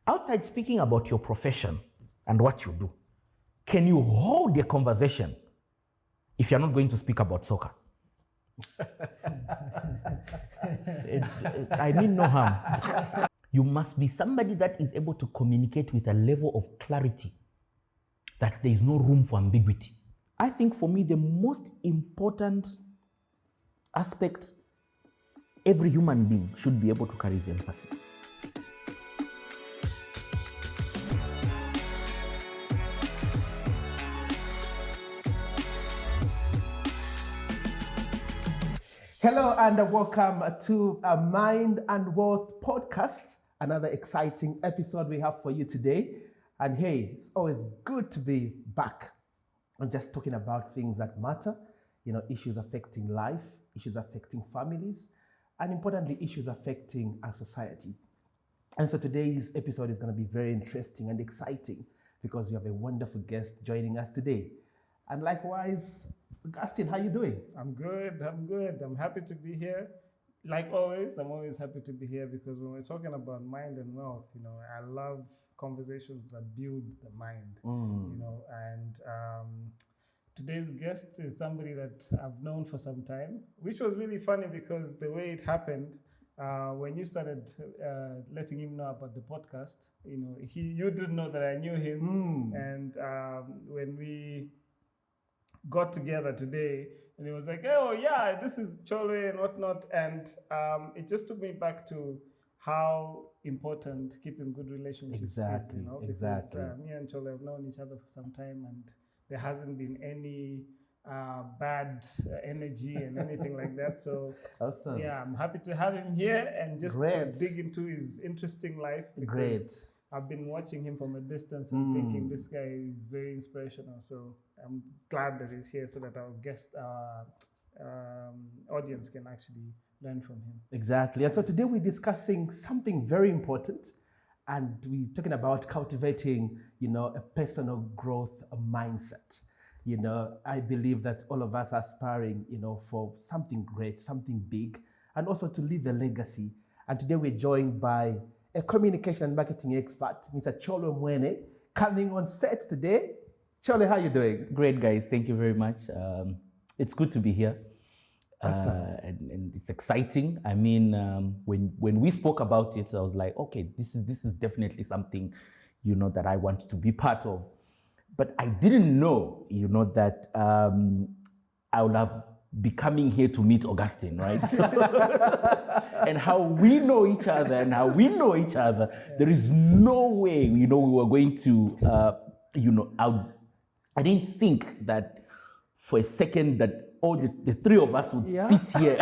Outside speaking about your profession and what you do, can you hold a conversation if you're not going to speak about soccer? I mean no harm. You must be somebody that is able to communicate with a level of clarity that there is no room for ambiguity. I think for me, the most important aspect every human being should be able to carry is empathy. Hello and welcome to Mind and Wealth podcast, another exciting episode we have for you today. And hey, it's always good to be back and just talking about things that matter, issues affecting life, issues affecting families, and importantly, issues affecting our society. And so today's episode is going to be very interesting and exciting because we have a wonderful guest joining us today. And likewise, Augustine, how you doing? I'm good. I'm happy to be here. Like always, I'm always happy to be here because when we're talking about mind and wealth, I love conversations that build the mind, and today's guest is somebody that I've known for some time, which was really funny because the way it happened, when you started letting him know about the podcast, you didn't know that I knew him. And when we got together today, and it was like, oh yeah, this is Choolwe and whatnot, and it just took me back to how important keeping good relationships is. Because me and Choolwe have known each other for some time, and there hasn't been any bad energy and anything like that. So awesome. Yeah, I'm happy to have him here and just to dig into his interesting life. Because I've been watching him from a distance and thinking this guy is very inspirational. So I'm glad that he's here so that our guest audience can actually learn from him. Exactly. And so today we're discussing something very important, and we're talking about cultivating, a personal growth mindset. I believe that all of us are aspiring, for something great, something big, and also to leave a legacy. And today we're joined by a communication and marketing expert, Mr. Choolwe Mweene, coming on set today. Choolwe, how are you doing? Great, guys. Thank you very much. It's good to be here. Awesome. And it's exciting. I mean, when we spoke about it, I was like, okay, this is definitely something, that I want to be part of. But I didn't know, that I would have be coming here to meet Augustine, right? So, and how we know each other there is no way, we were going to, I didn't think that for a second that all the three of us would sit here.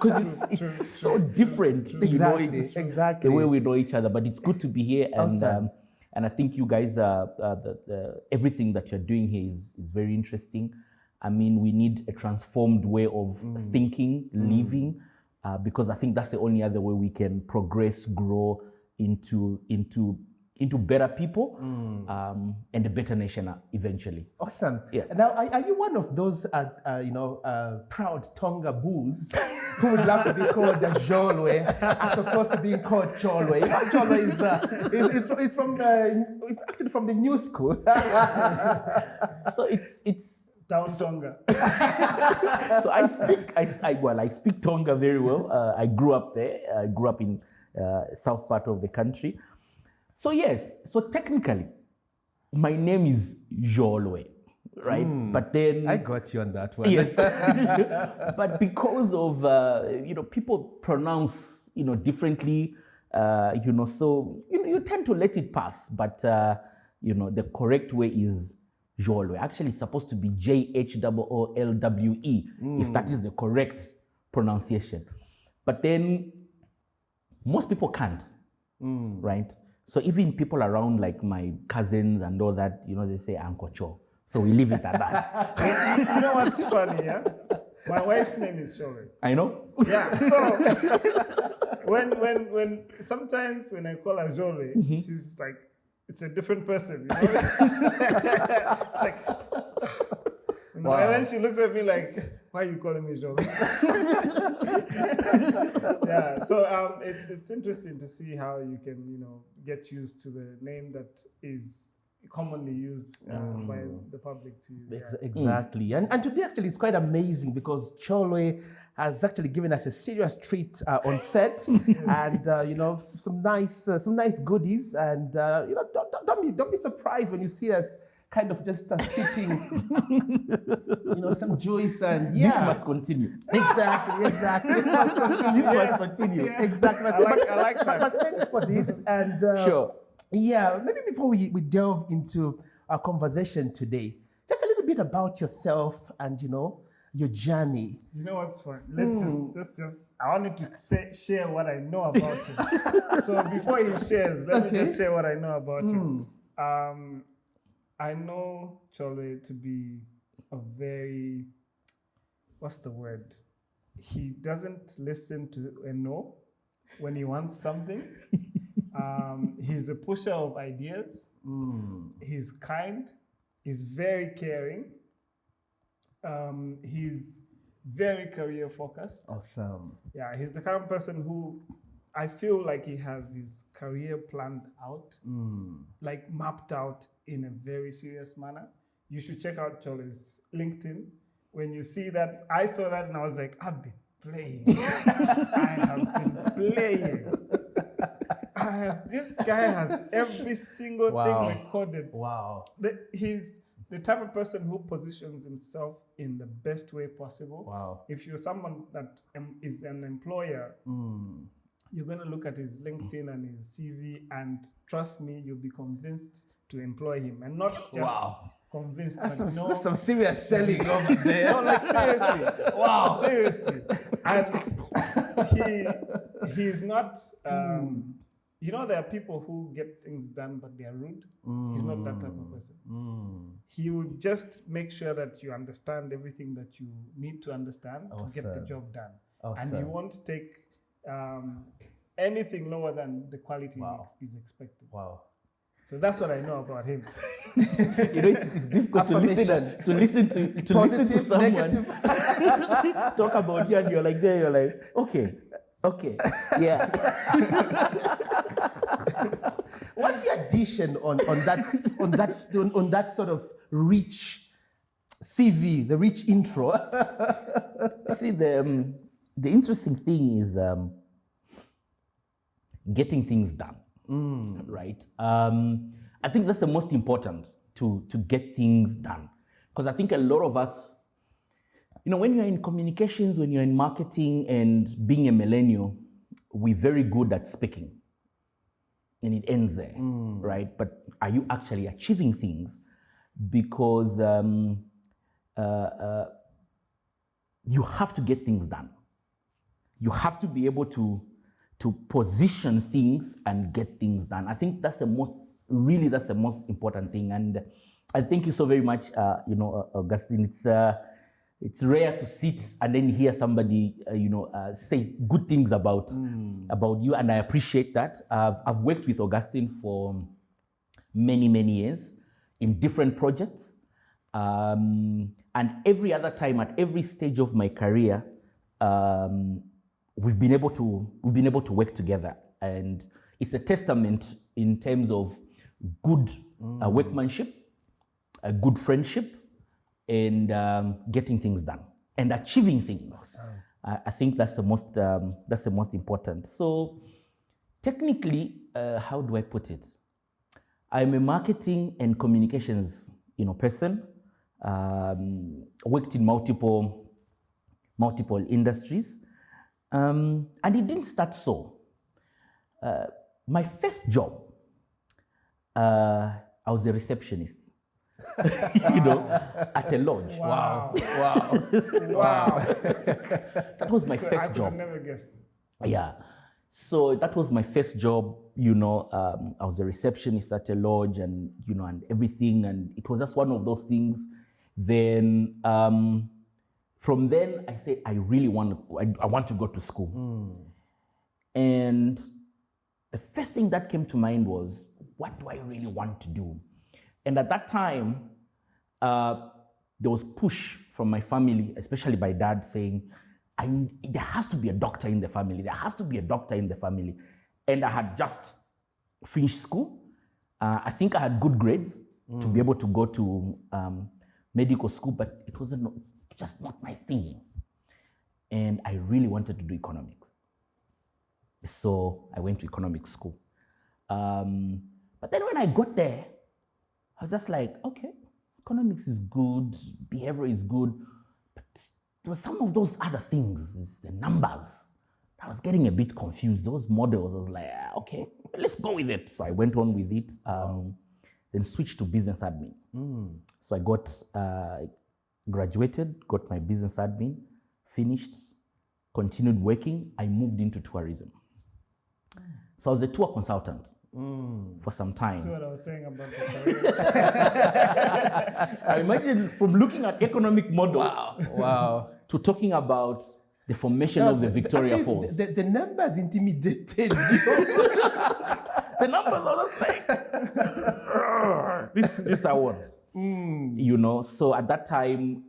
Because it's so different, Exactly. the way we know each other. But it's good to be here, and Awesome. And I think you guys, everything that you're doing here is very interesting. I mean, we need a transformed way of thinking, living, because I think that's the only other way we can progress, grow into better people, and a better nation eventually. Awesome. Yeah. Now, are you one of those, proud Tonga boos who would love to be called Choolwe as opposed to being called Choolwe? Choolwe is from actually from the new school. So it's Down Tonga. so I speak Tonga very well. I grew up there. I grew up in south part of the country. So yes, so technically, my name is Choolwe, right? But then I got you on that one. yes, but because of people pronounce differently, so you tend to let it pass. But the correct way is Choolwe. Actually, it's supposed to be Jhoolwe, if that is the correct pronunciation. But then most people can't, right? So even people around, like my cousins and all that, they say Uncle Cho. So we leave it at that. You know what's funny, yeah? My wife's name is Choolwe. I know. Yeah. So when sometimes when I call her Choolwe, she's like, it's a different person. It's like, Wow. And then she looks at me like, Why are you calling me Choolwe? Yeah, so it's interesting to see how you can, get used to the name that is commonly used by the public to you. Yeah. Exactly. And today actually it's quite amazing because Choolwe has actually given us a serious treat on set, and some nice goodies, and don't be surprised when you see us kind of just sipping some juice, and This must continue. Exactly. This must continue. This must continue. Exactly. I like that. But thanks for this. And Sure. yeah, maybe before we delve into our conversation today, just a little bit about yourself and your journey. You know what's fun? Let's just. I wanted to share what I know about him. So before he shares, let me just share what I know about him. I know Choolwe to be a very, what's the word? He doesn't listen to a no when he wants something. He's a pusher of ideas. He's kind. He's very caring. He's very career focused. Awesome. Yeah, he's the kind of person who I feel like he has his career planned out, like mapped out in a very serious manner. You should check out Choolwe's LinkedIn. When you see that, I saw that and I was like, I've been playing. I have been playing. This guy has every single thing recorded. Wow. He's the type of person who positions himself in the best way possible. Wow. If you're someone that is an employer, you're going to look at his LinkedIn and his CV, and trust me, you'll be convinced to employ him, and not just convinced. That's but some serious selling over there. No, like seriously. Wow. Seriously. And he's not, there are people who get things done, but they are rude. He's not that type of person. He would just make sure that you understand everything that you need to understand to get the job done. And he won't take anything lower than the quality is expected. Wow. So that's what I know about him. It's difficult to listen to Positive, someone negative. talk about you, and you're like, okay, yeah. What's the addition on that sort of rich CV, the rich intro? See, the interesting thing is getting things done, right? I think that's the most important, to get things done, because I think a lot of us, when you're in communications, when you're in marketing and being a millennial, we're very good at speaking. And it ends there, right? But are you actually achieving things? Because you have to get things done. You have to be able to position things and get things done. I think that's the most important thing. And I thank you so very much, Augustine. It's rare to sit and then hear somebody, say good things about you, and I appreciate that. I've worked with Augustine for many, many years in different projects, and every other time, at every stage of my career, we've been able to work together, and it's a testament in terms of good workmanship, a good friendship, and getting things done and achieving things. Awesome. I think that's the most important. So technically, how do I put it? I'm a marketing and communications person. Worked in multiple industries, and it didn't start so. My first job, I was a receptionist. At a lodge. Wow. That was my first job. I never guessed. Yeah. So that was my first job. I was a receptionist at a lodge, and and everything, and it was just one of those things. Then from then I say I want to go to school. And the first thing that came to mind was, what do I really want to do? And at that time, there was push from my family, especially my dad, saying, there has to be a doctor in the family. There has to be a doctor in the family. And I had just finished school. I think I had good grades to be able to go to medical school, but it wasn't just not my thing. And I really wanted to do economics. So I went to economics school. But then when I got there, I was just like, okay, economics is good, behavior is good, but there were some of those other things, the numbers. I was getting a bit confused. Those models, I was like, okay, let's go with it. So I went on with it, then switched to business admin. So I got, graduated, got my business admin, finished, continued working. I moved into tourism. So I was a tour consultant for some time. That's what I was saying about the career. I imagine from looking at economic models Wow. to talking about the formation of the Victoria actually, Falls. The numbers intimidated you. The numbers are just like, this I want. You know, so at that time,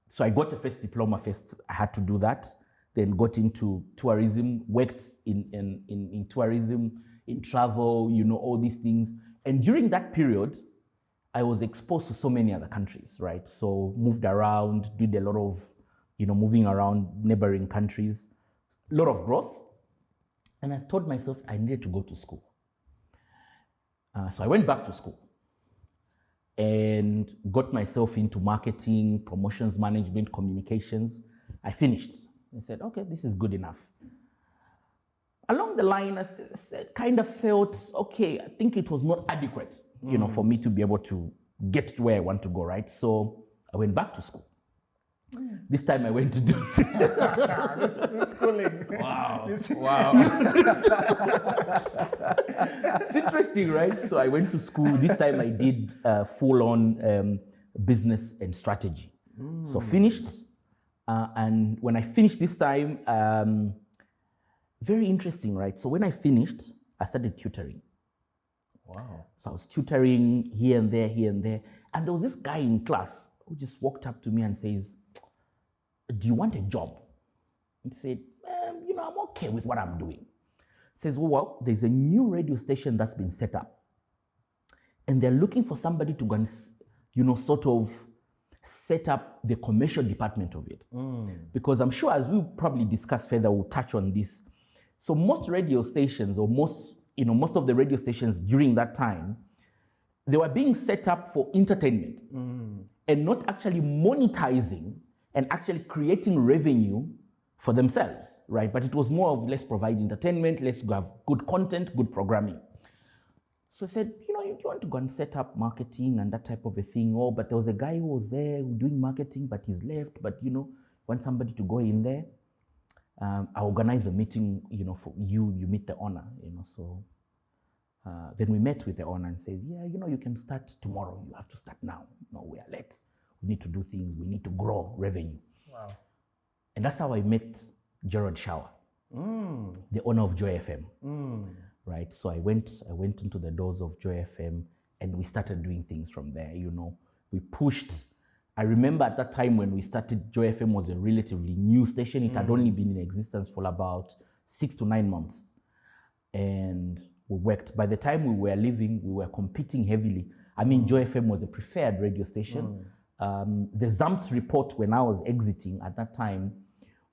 so I got a first diploma first. I had to do that. Then got into tourism, worked in tourism, in travel, you know, all these things. And during that period, I was exposed to so many other countries, right? So moved around, did a lot of, you know, moving around neighboring countries, a lot of growth. And I told myself I needed to go to school. So I went back to school and got myself into marketing, promotions management, communications. I finished. I said, okay, this is good enough. Along the line, I kind of felt, okay, I think it was not adequate, you know, for me to be able to get to where I want to go, right? So I went back to school. This time I went to do This schooling. Wow. It's interesting, right? So I went to school. This time I did full-on business and strategy. So finished. And when I finished this time, very interesting, right? So when I finished, I started tutoring. Wow. So I was tutoring here and there, here and there. And there was this guy in class who just walked up to me and says, do you want a job? He said, you know, I'm okay with what I'm doing. Says, well, there's a new radio station that's been set up. And they're looking for somebody to go and, you know, sort of set up the commercial department of it. Because I'm sure as we'll probably discuss further, we'll touch on this. So most radio stations, or most of the radio stations during that time, they were being set up for entertainment and not actually monetizing and actually creating revenue for themselves, right? But it was more of let's provide entertainment, let's have good content, good programming. So I said, you know, you want to go and set up marketing and that type of a thing. Oh, but there was a guy who was there doing marketing, but he's left. But, you know, want somebody to go in there. I organize a meeting, you know, for you meet the owner, you know. So then we met with the owner and says, yeah, you know, you can start tomorrow. You have to start now. No, we are late. We need to do things. We need to grow revenue. Wow. And that's how I met Gerald Shower, the owner of Joy FM. Right, so I went into the doors of Joy FM and we started doing things from there, you know. We pushed. I remember at that time when we started, Joy FM was a relatively new station. It had only been in existence for about 6 to 9 months. And we worked. By the time we were leaving, we were competing heavily. I mean, Joy FM was a preferred radio station. The ZAMPS report, when I was exiting at that time,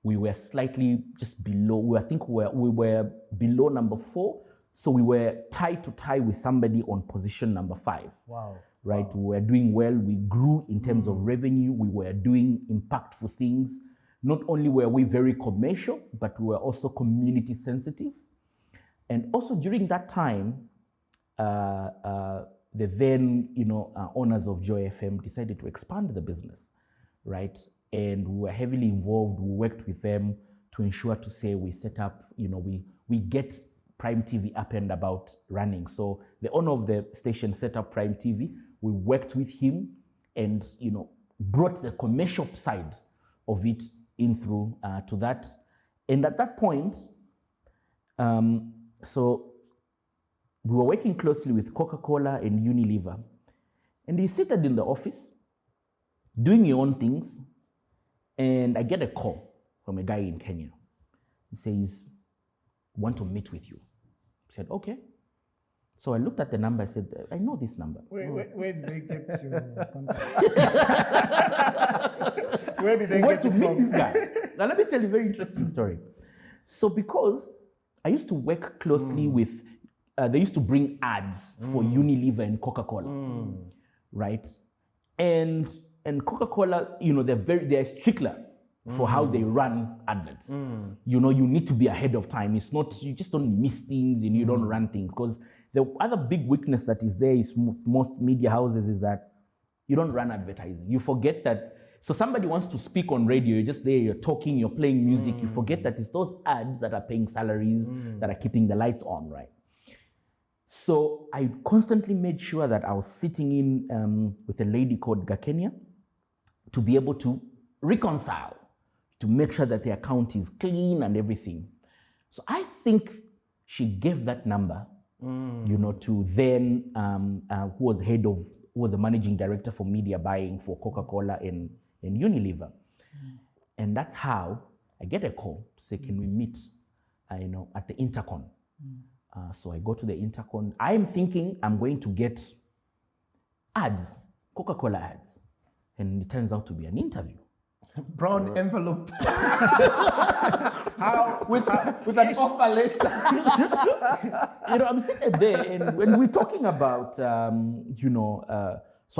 we were slightly just below, I think we were below number 4. So we were tie to tie with somebody on position number 5. Wow. Right? Wow. We were doing well. We grew in terms of revenue. We were doing impactful things. Not only were we very commercial, but we were also community sensitive. And also during that time, the then, you know, owners of Joy FM decided to expand the business, right? And we were heavily involved. We worked with them to ensure to say we set up, you know, we get Prime TV up and about running. So the owner of the station set up Prime TV. We worked with him and, you know, brought the commercial side of it in through to that. And at that point, so we were working closely with Coca-Cola and Unilever. And he seated in the office doing your own things, and I get a call from a guy in Kenya. He says, want to meet with you. I said, okay. So I looked at the number, I said, I know this number. Where did they get your contact? Where did they Where get to it meet from? this guy? Now let me tell you a very interesting story. So because I used to work closely with, they used to bring ads for Unilever and Coca-Cola, right? And Coca-Cola, they're stricter for how they run adverts. You need to be ahead of time. It's not, you just don't miss things and you don't run things. Because the other big weakness that is there is most media houses is that you don't run advertising. You forget that, so somebody wants to speak on radio, you're just there, you're talking, you're playing music, you forget that it's those ads that are paying salaries, that are keeping the lights on, right? So I constantly made sure that I was sitting in with a lady called Gakenya to be able to reconcile, to make sure that the account is clean and everything. So I think she gave that number, to then, who was the managing director for media buying for Coca-Cola and Unilever. And that's how I get a call, say, can we meet, at the Intercon? So I go to the Intercon. I'm thinking I'm going to get ads, Coca-Cola ads. And it turns out to be an interview. Brown envelope. With an offer letter. I'm sitting there and when we're talking about, so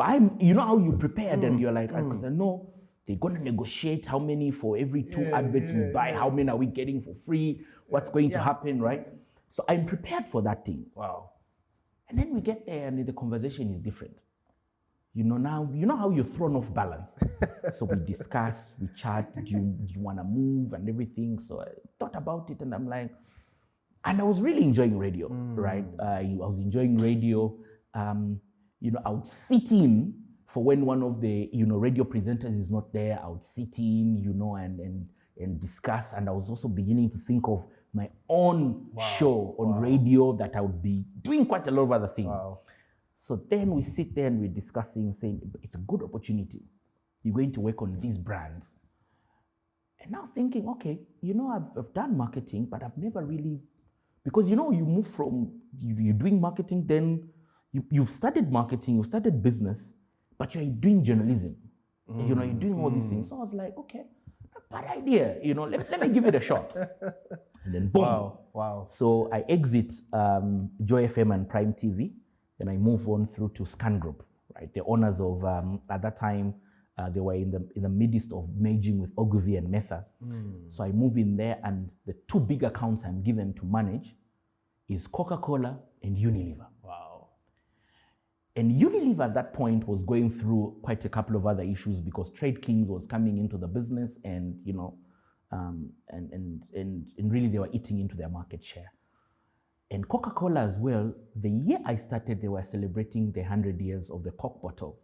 I'm, how you prepared and you're like, because I know they're going to negotiate how many for every two adverts we buy, how many are we getting for free, what's going to happen, right? So I'm prepared for that thing. Wow. And then we get there and the conversation is different. Now, how you're thrown off balance. So we discuss, we chat, do you want to move and everything. So I thought about it and I'm like, and I was really enjoying radio, right? I was enjoying radio. I would sit in for when one of the, radio presenters is not there, I would sit in, and discuss. And I was also beginning to think of my own show on radio that I would be doing quite a lot of other things. Wow. So then we sit there and we're discussing, saying, it's a good opportunity. You're going to work on these brands. And now thinking, okay, I've done marketing, but I've never really, because, you move from, you're doing marketing, then you've studied marketing, you've studied business, but you're doing journalism. You're doing all these things. So I was like, okay, not a bad idea. Let me give it a shot. And then boom. Wow. So I exit Joy FM and Prime TV. And I move on through to Scan Group, right? The owners of, at that time, they were in the midst of merging with Ogilvy and Metha. So I move in there and the two big accounts I'm given to manage is Coca-Cola and Unilever. Wow. And Unilever at that point was going through quite a couple of other issues because Trade Kings was coming into the business and, and really they were eating into their market share. And Coca-Cola as well, the year I started, they were celebrating the 100 years of the Coke bottle.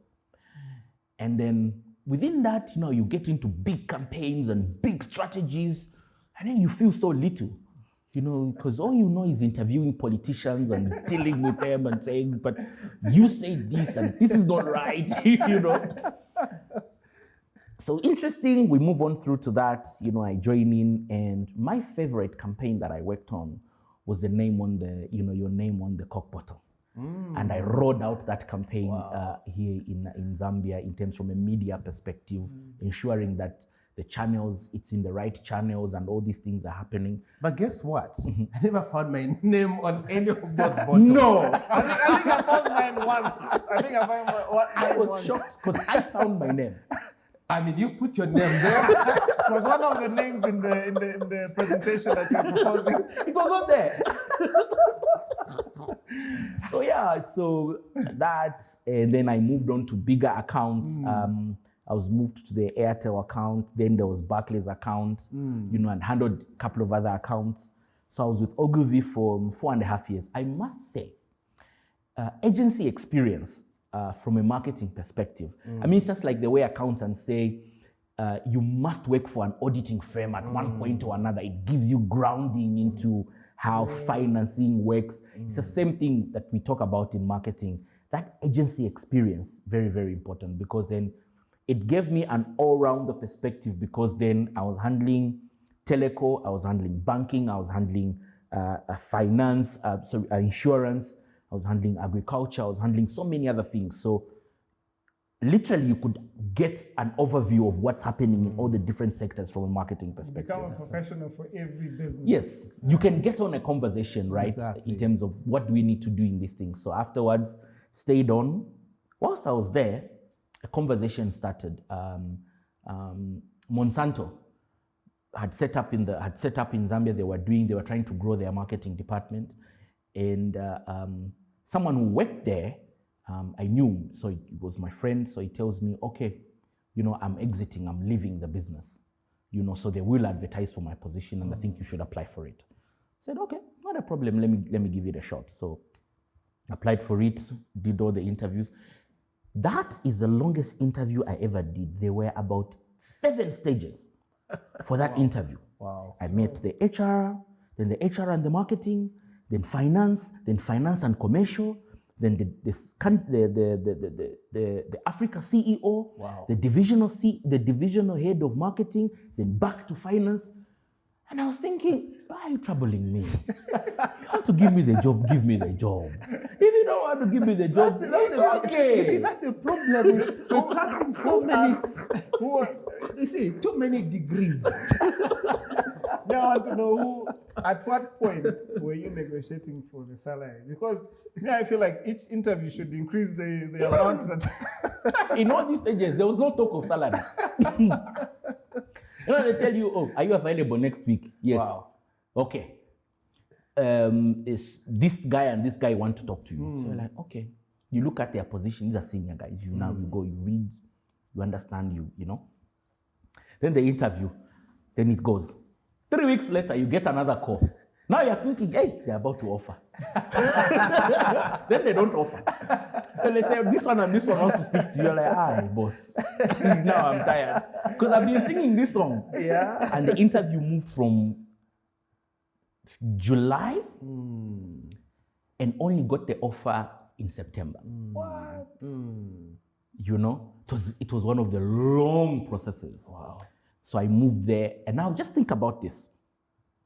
And then within that, you get into big campaigns and big strategies, and then you feel so little, because all is interviewing politicians and dealing with them and saying, but you say this and this is not right, So interesting, we move on through to that, I join in, and my favorite campaign that I worked on was the name on the, your name on the Coke bottle. And I rolled out that campaign here in Zambia in terms from a media perspective, ensuring that the channels, it's in the right channels and all these things are happening. But guess what? I never found my name on any of those bottles. No! I think I found mine once. I was shocked because I found my name. I mean, you put your name there. It was one of the names in the presentation that you're proposing. It was not there. So that, and then I moved on to bigger accounts. I was moved to the Airtel account. Then there was Barclays account, and handled a couple of other accounts. So I was with Ogilvy for 4.5 years. I must say, agency experience from a marketing perspective. I mean, it's just like the way accountants say, you must work for an auditing firm at one point or another. It gives you grounding into how financing works. It's the same thing that we talk about in marketing. That agency experience, very, very important, because then it gave me an all-rounder perspective, because then I was handling teleco, I was handling banking, I was handling finance, insurance, I was handling agriculture, I was handling so many other things. So literally you could get an overview of what's happening in all the different sectors from a marketing perspective. Become a professional for every business. Yes, you can get on a conversation, right? Exactly. In terms of what do we need to do in these things. So afterwards, stayed on. Whilst I was there, a conversation started. Monsanto had set up in Zambia. They were trying to grow their marketing department, and someone who worked there, I knew, so it was my friend. So he tells me, okay, I'm exiting, I'm leaving the business, so they will advertise for my position, and I think you should apply for it. I said, okay, not a problem. Let me give it a shot. So applied for it, did all the interviews. That is the longest interview I ever did. There were about 7 stages for that interview. Wow. I met the HR, then the HR and the marketing, then finance and commercial, then the Africa CEO, Wow. the divisional head of marketing, then back to finance. And I was thinking, why are you troubling me? You want to give me the job, give me the job. If you don't want to give me the job, it's okay. You see, that's a problem with having so many, too many degrees. Now I want to know at what point were you negotiating for the salary? Because I feel like each interview should increase the amount that... In all these stages, there was no talk of salary. They tell you, oh, are you available next week? Yes. Wow. Okay. Is this guy and this guy want to talk to you? So you're like, okay. You look at their position. These are senior guys. Now you go, you read, you understand, you know. Then the interview. Then it goes. 3 weeks later, you get another call. Now you're thinking, hey, they're about to offer. Then they don't offer. Then they say, this one and this one wants to speak to you. You're like, aye, boss. Now I'm tired. Because I've been singing this song. Yeah. And the interview moved from July and only got the offer in September. What? It was one of the long processes. Wow. So I moved there, and now just think about this.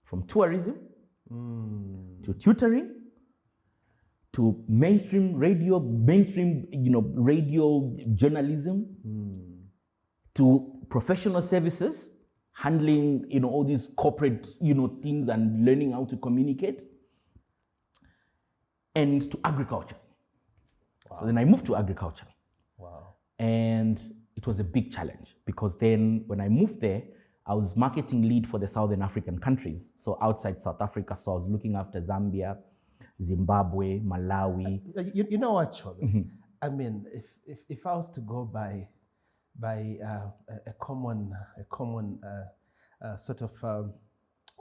From tourism to tutoring to mainstream radio journalism to professional services, handling, all these corporate, things and learning how to communicate, and to agriculture. Wow. So then I moved to agriculture. Wow. And it was a big challenge, because then when I moved there, I was marketing lead for the Southern African countries. So outside South Africa, so I was looking after Zambia, Zimbabwe, Malawi. You know what, Choolwe? I mean, if I was to go by a common sort of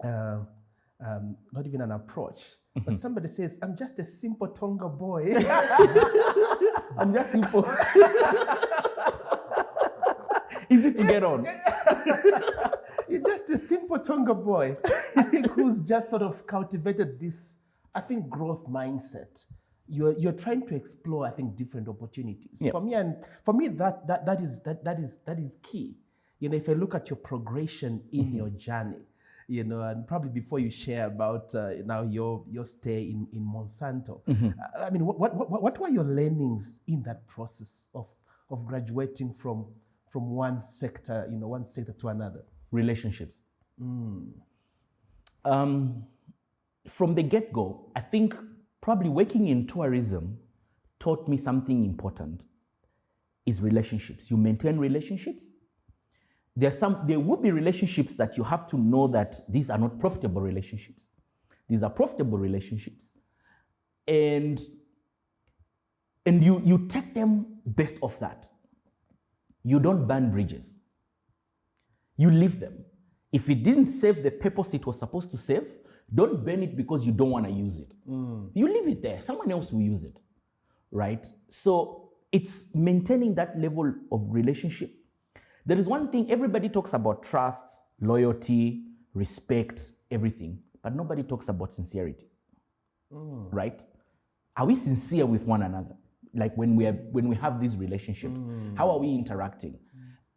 not even an approach, but somebody says, "I'm just a simple Tonga boy." I'm just simple. Easy to get on. You're just a simple Tonga boy, I think, who's just sort of cultivated this, I think, growth mindset. You're trying to explore, I think, different opportunities. Yeah. For me, that is key. If I look at your progression in your journey, and probably before you share about now your stay in Monsanto, I mean, what were your learnings in that process of graduating from one sector to another? Relationships. From the get-go, I think probably working in tourism taught me something important, is relationships. You maintain relationships. There will be relationships that you have to know that these are not profitable relationships. These are profitable relationships. And you take them based off that. You don't burn bridges. You leave them. If it didn't serve the purpose it was supposed to serve, don't burn it because you don't want to use it. You leave it there. Someone else will use it, right? So it's maintaining that level of relationship. There is one thing, everybody talks about trust, loyalty, respect, everything, but nobody talks about sincerity, right? Are we sincere with one another? Like when we have these relationships, how are we interacting?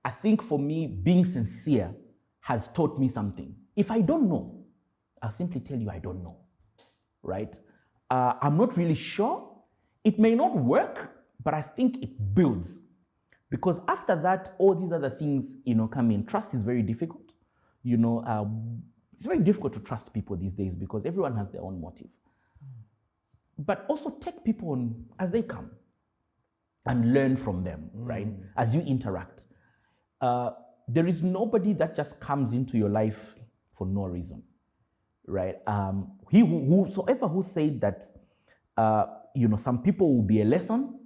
I think for me, being sincere has taught me something. If I don't know, I'll simply tell you I don't know, right? I'm not really sure. It may not work, but I think it builds. Because after that, all these other things, come in. Trust is very difficult. It's very difficult to trust people these days because everyone has their own motive. But also take people on as they come and learn from them, right? As you interact. There is nobody that just comes into your life for no reason, right? Whosoever who said that, some people will be a lesson,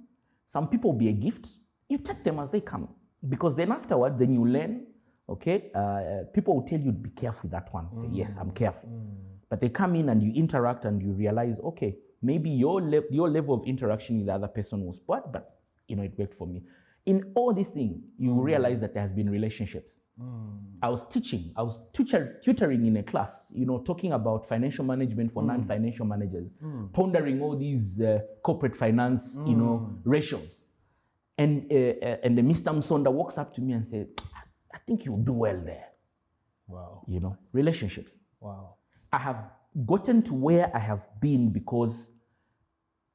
some people will be a gift, you take them as they come. Because then afterward, then you learn, okay? People will tell you, be careful with that one. Say, yes, I'm careful. But they come in and you interact and you realize, okay, maybe your level of interaction with the other person was bad, but it worked for me. In all these things, you realize that there has been relationships. I was tutoring in a class, talking about financial management for non-financial managers, pondering all these corporate finance, ratios. And the Mr. Msonda walks up to me and said, I think you'll do well there. Wow. Relationships. Wow. I have gotten to where I have been because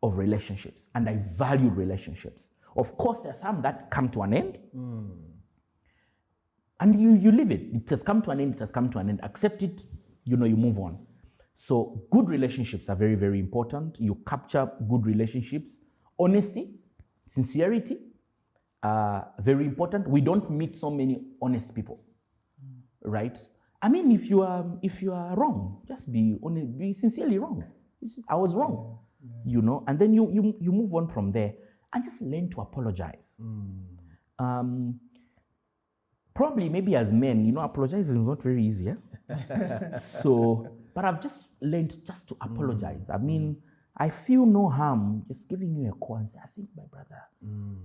of relationships, and I value relationships. Of course, there are some that come to an end, and you live it. It has come to an end, it has come to an end. Accept it, you move on. So good relationships are very, very important. You capture good relationships. Honesty, sincerity, very important. We don't meet so many honest people, right? I mean, if you are wrong, just be honest, be sincerely wrong. I was wrong, and then you move on from there and just learn to apologize. Probably, maybe as men, apologizing is not very easy. But I've just learned just to apologize. I mean, I feel no harm just giving you a call and say, I think, my brother,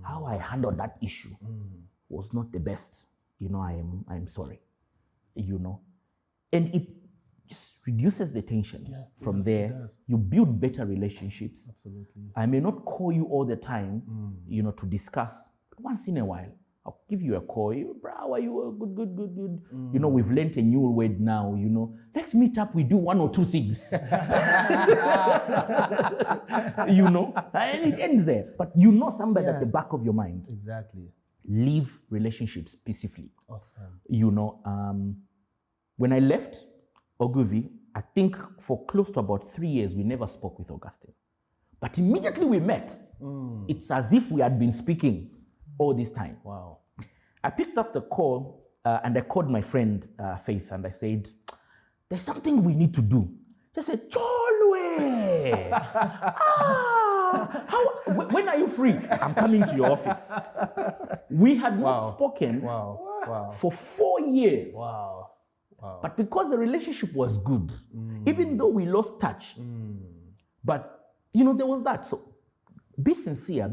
how I handled that issue was not the best. I'm sorry. And it just reduces the tension. From there, you build better relationships. Absolutely. I may not call you all the time, to discuss, but once in a while, I'll give you a call. Bro, how are you? Good. We've learned a new word now, Let's meet up, we do one or two things. And it ends there. But somebody at the back of your mind. Exactly. Leave relationships peacefully. Awesome. When I left Ogilvy, I think for close to about 3 years, we never spoke with Augustine. But immediately we met. It's as if we had been speaking all this time. Wow. I picked up the call and I called my friend Faith and I said, there's something we need to do. She said, Choolwe! When are you free? I'm coming to your office. We had not spoken for 4 years. Wow. But because the relationship was good, even though we lost touch, but there was that. So be sincere.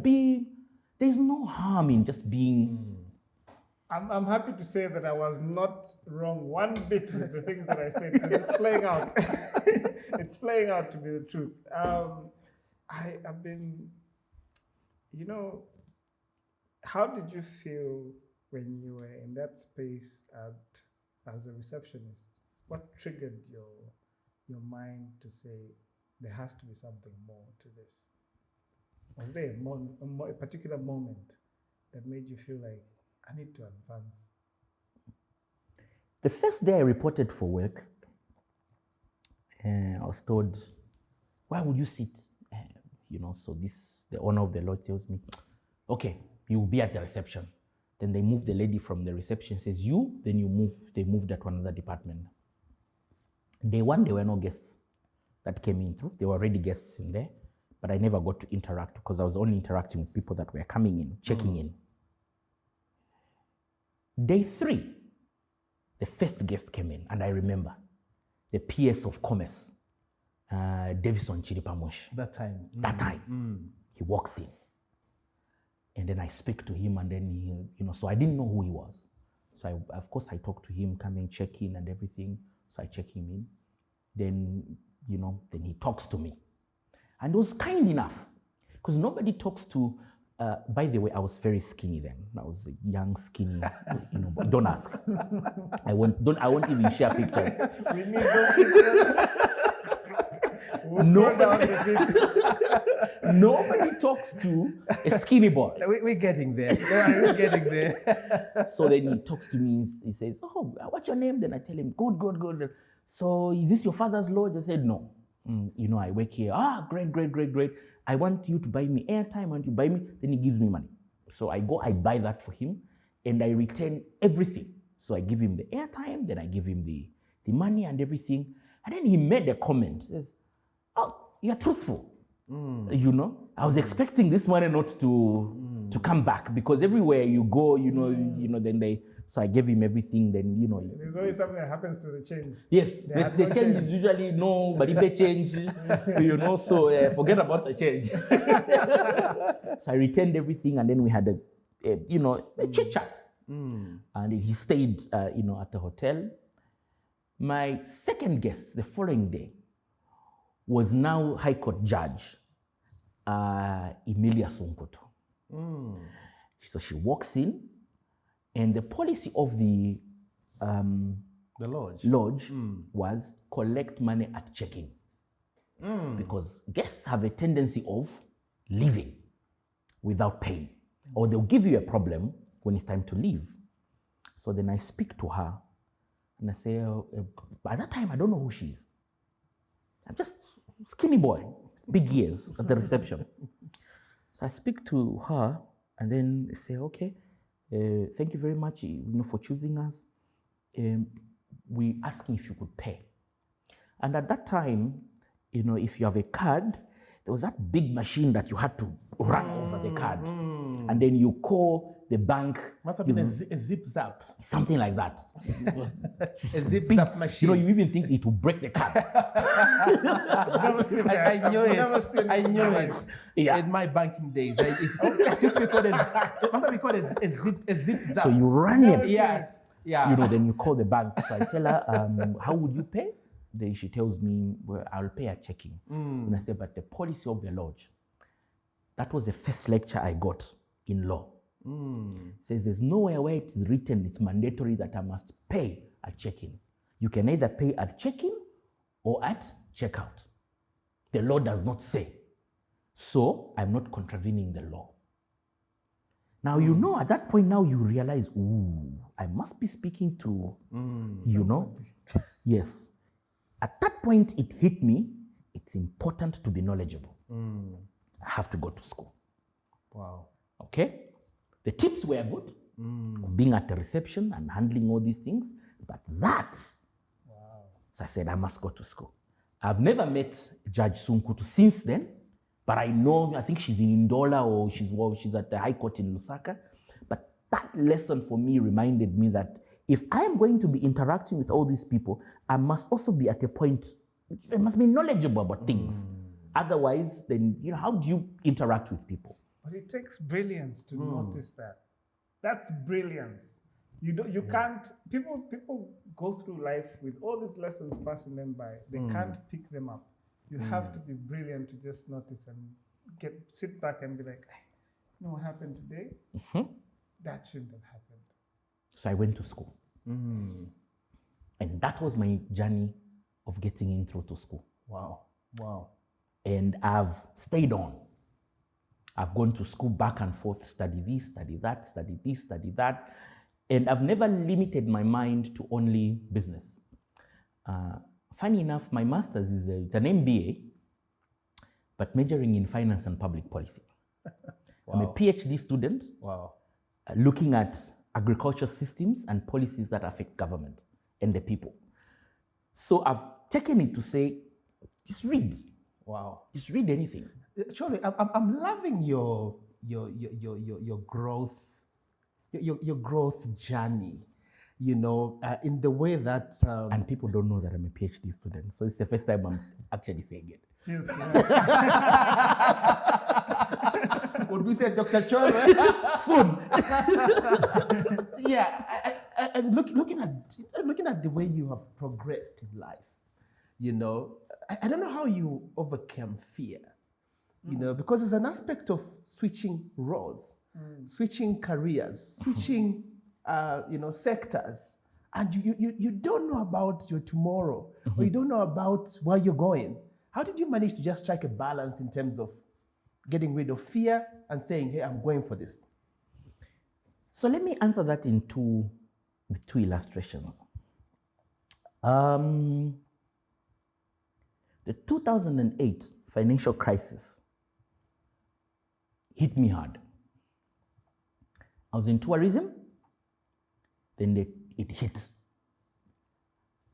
There's no harm in just being. I'm happy to say that I was not wrong one bit with the things that I said, because it's playing out. It's playing out to be the truth. I've been, how did you feel when you were in that space as a receptionist? What triggered your mind to say there has to be something more to this? Was there a particular moment that made you feel like, I need to advance? The first day I reported for work, I was told, where would you sit? So the owner of the lodge tells me, okay, you will be at the reception. Then they move the lady from the reception, says then they moved her to another department. Day one, there were no guests that came in through. There were already guests in there, but I never got to interact because I was only interacting with people that were coming in, checking in. Day 3, the first guest came in, and I remember the PS of Commerce, Davison Chiripamosh. That time. He walks in. And then I speak to him, and then he, so I didn't know who he was. So of course I talked to him, come and check in and everything. So I check him in. Then, then he talks to me. And it was kind enough, because nobody talks to By the way, I was very skinny then. I was a young, skinny, but don't ask. I won't even share pictures. We need those pictures. We'll scroll down the bit. Nobody talks to a skinny boy. We're getting there. We're getting there. So then he talks to me. He says, "Oh, what's your name?" Then I tell him, "Good. So is this your father's lodge?" I said, "No. I work here." "Ah, great. I want you to buy me airtime. And you buy me." Then he gives me money. So I go, I buy that for him, and I return everything. So I give him the airtime, then I give him the money and everything. And then he made a comment. He says, "Oh, you're truthful." I was expecting this money not to come back, because everywhere you go, then they. So I gave him everything. Then There's always something that happens to the change. Yes, the change is usually nobody pay change. So forget about the change. So I returned everything, and then we had a chit chat, and he stayed at the hotel. My second guest the following day was now High Court Judge Emilia Sonkoto. So she walks in, and the policy of the lodge was collect money at check-in, because guests have a tendency of leaving without paying, or they'll give you a problem when it's time to leave. So then I speak to her, and I say, by that time I don't know who she is. I'm just skinny boy, big ears at the reception. So I speak to her, and then say, "Okay, thank you very much, for choosing us. We asking if you could pay." And at that time, if you have a card, there was that big machine that you had to run over the card, and then you call the bank. Must have been a zip zap. Something like that. A zip zap machine. You even think it will break the card. Never seen that. I knew Never it. seen I knew it. it. Yeah. In my banking days, it's just because it must have been called a zip zap. So you run it. Yes. Yeah. Then you call the bank. So I tell her, "How would you pay?" Then she tells me, "Well, I'll pay at checking." And I say, "But the policy of the lodge," that was the first lecture I got in law. Says there's nowhere where it is written it's mandatory that I must pay at check-in. You can either pay at check-in or at checkout. The law does not say. So I'm not contravening the law. Now, at that point now you realize, I must be speaking to, Yes. At that point it hit me, it's important to be knowledgeable. I have to go to school. Wow. Okay? The tips were good, of being at the reception and handling all these things, but so I said, I must go to school. I've never met Judge Sunkutu since then, but I think she's in Ndola, or she's at the High Court in Lusaka. But that lesson for me reminded me that if I am going to be interacting with all these people, I must also be at a point, I must be knowledgeable about things. Otherwise, then, how do you interact with people? But it takes brilliance to notice that. That's brilliance. You can't. People go through life with all these lessons passing them by. They can't pick them up. You have to be brilliant to just notice and sit back and be like, "You know what happened today? That shouldn't have happened." So I went to school, and that was my journey of getting in through to school. Wow. And I've stayed on. I've gone to school back and forth, study this, study that, study this, study that. And I've never limited my mind to only business. Funny enough, my master's it's an MBA, but majoring in finance and public policy. I'm a PhD student. Looking at agriculture systems and policies that affect government and the people. So I've taken it to say, just read. Just read anything. Choolwe, I'm loving your growth, your growth journey. In the way that and people don't know that I'm a PhD student, so it's the first time I'm actually saying it. Cheers. Would we say Dr. Choolwe? Soon. Yeah, I'm looking at the way you have progressed in life. I don't know how you overcame fear. you know, because there's an aspect of switching roles, switching careers, switching, you know, sectors, and you don't know about your tomorrow, or you don't know about where you're going. How did you manage to just strike a balance in terms of getting rid of fear and saying, hey, I'm going for this? So let me answer that with two illustrations. The 2008 financial crisis hit me hard. I was in tourism, then it hit.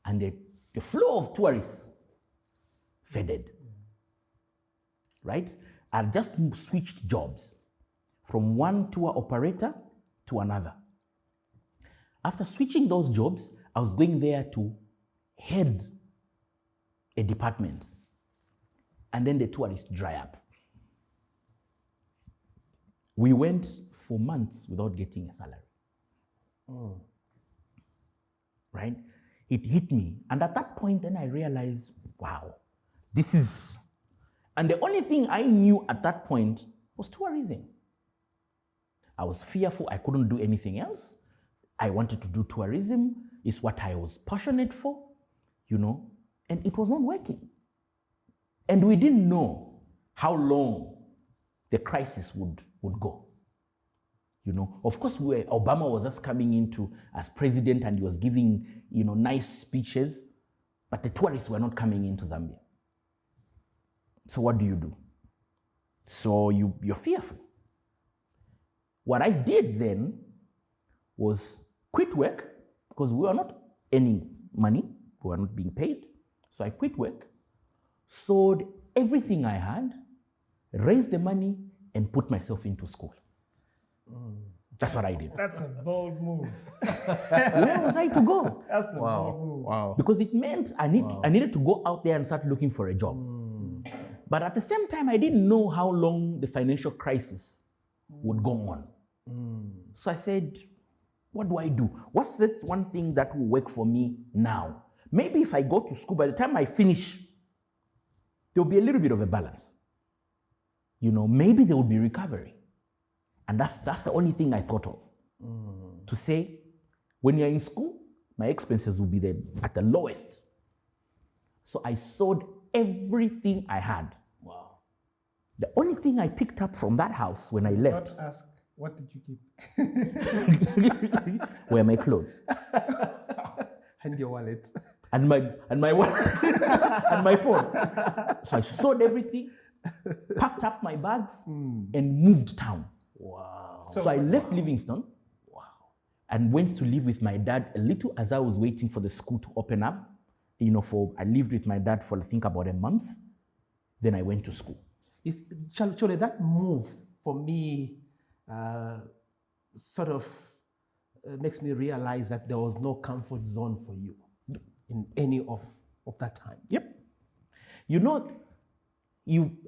And the flow of tourists faded, right? I just switched jobs from one tour operator to another. After switching those jobs, I was going there to head a department, and then the tourists dry up. We went for months without getting a salary. Right? It hit me. And at that point, then I realized, wow, this is... And the only thing I knew at that point was tourism. I was fearful I couldn't do anything else. I wanted to do tourism. It's what I was passionate for, you know, and it was not working. And we didn't know how long the crisis would go. You know, of course, Obama was just coming into as president and he was giving, you know, nice speeches, but the tourists were not coming into Zambia. So what do? So you're fearful. What I did then was quit work because we were not earning money, we were not being paid. So I quit work, sold everything I had, raised the money, and put myself into school. That's what I did. That's a bold move. Where was I to go? That's a bold move. Wow. Because it meant I needed to go out there and start looking for a job. But at the same time, I didn't know how long the financial crisis would go on. So I said, what do I do? What's that one thing that will work for me now? Maybe if I go to school, by the time I finish, there'll be a little bit of a balance. You know, maybe there will be recovery. And that's the only thing I thought of. To say, when you're in school, my expenses will be there at the lowest. So I sold everything I had. Wow. The only thing I picked up from that house when I left Not ask, what did you keep? were my clothes. And your wallet. And my wallet and my phone. So I sold everything, packed up my bags, and moved town. Wow. So I left Livingstone and went to live with my dad a little as I was waiting for the school to open up. You know, I lived with my dad for I think about a month. Then I went to school. Choolwe, that move for me sort of makes me realize that there was no comfort zone for you in any of that time. Yep. You know,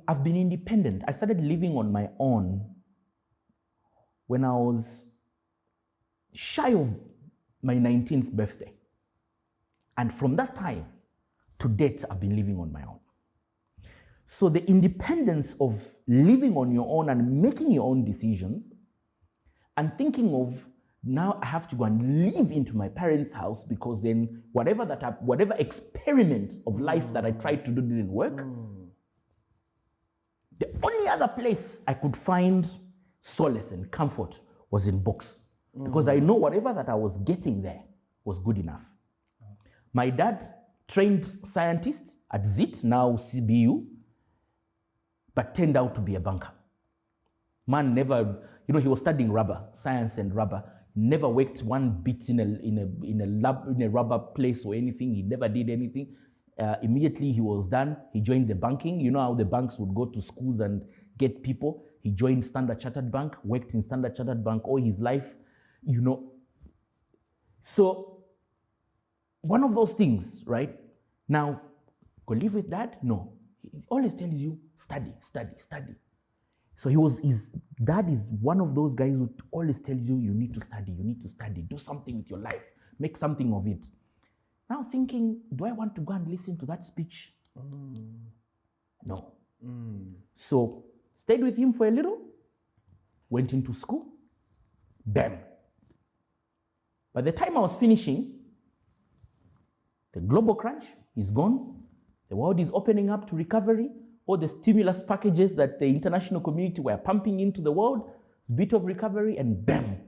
I've been independent. I started living on my own when I was shy of my 19th birthday. And from that time to date, I've been living on my own. So the independence of living on your own and making your own decisions and thinking of, now I have to go and live into my parents' house because then whatever experiment of life that I tried to do didn't work. The only other place I could find solace and comfort was in books because I know whatever that I was getting there was good enough. My dad, trained scientist at ZIT, now CBU, but turned out to be a banker. Man never, you know, he was studying rubber, science and rubber, never worked one bit in a lab, in a rubber place or anything. He never did anything. Immediately he was done, he joined the banking. You know how the banks would go to schools and get people. He joined Standard Chartered Bank, worked in Standard Chartered Bank all his life, you know. So, one of those things, right? Now, go live with dad? No. He always tells you, study, study, study. So his dad is one of those guys who always tells you, you need to study, do something with your life, make something of it. Now thinking, do I want to go and listen to that speech? No. So Stayed with him for a little, went into school, bam. By the time I was finishing, the global crunch is gone. The world is opening up to recovery. All the stimulus packages that the international community were pumping into the world, a bit of recovery, and bam,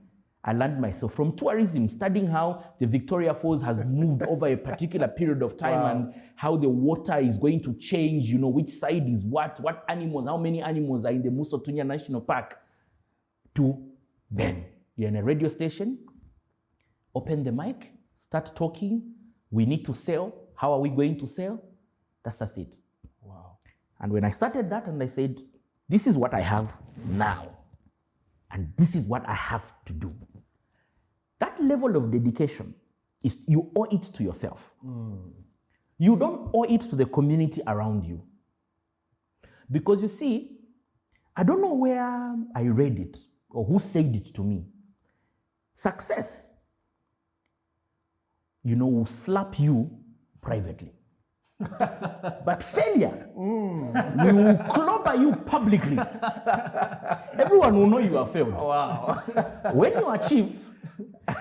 I land myself from tourism, studying how the Victoria Falls has moved over a particular period of time and how the water is going to change, which side is what animals, how many animals are in the Musotunya National Park, to bam, you're in a radio station, open the mic, start talking, we need to sell, how are we going to sell? That's just it. Wow. And when I started that and I said, this is what I have now, and this is what I have to do. That level of dedication is you owe it to yourself. You don't owe it to the community around you. Because you see, I don't know where I read it or who said it to me. Success, will slap you privately. But failure will clobber you publicly. Everyone will know you have failed. Wow. When you achieve,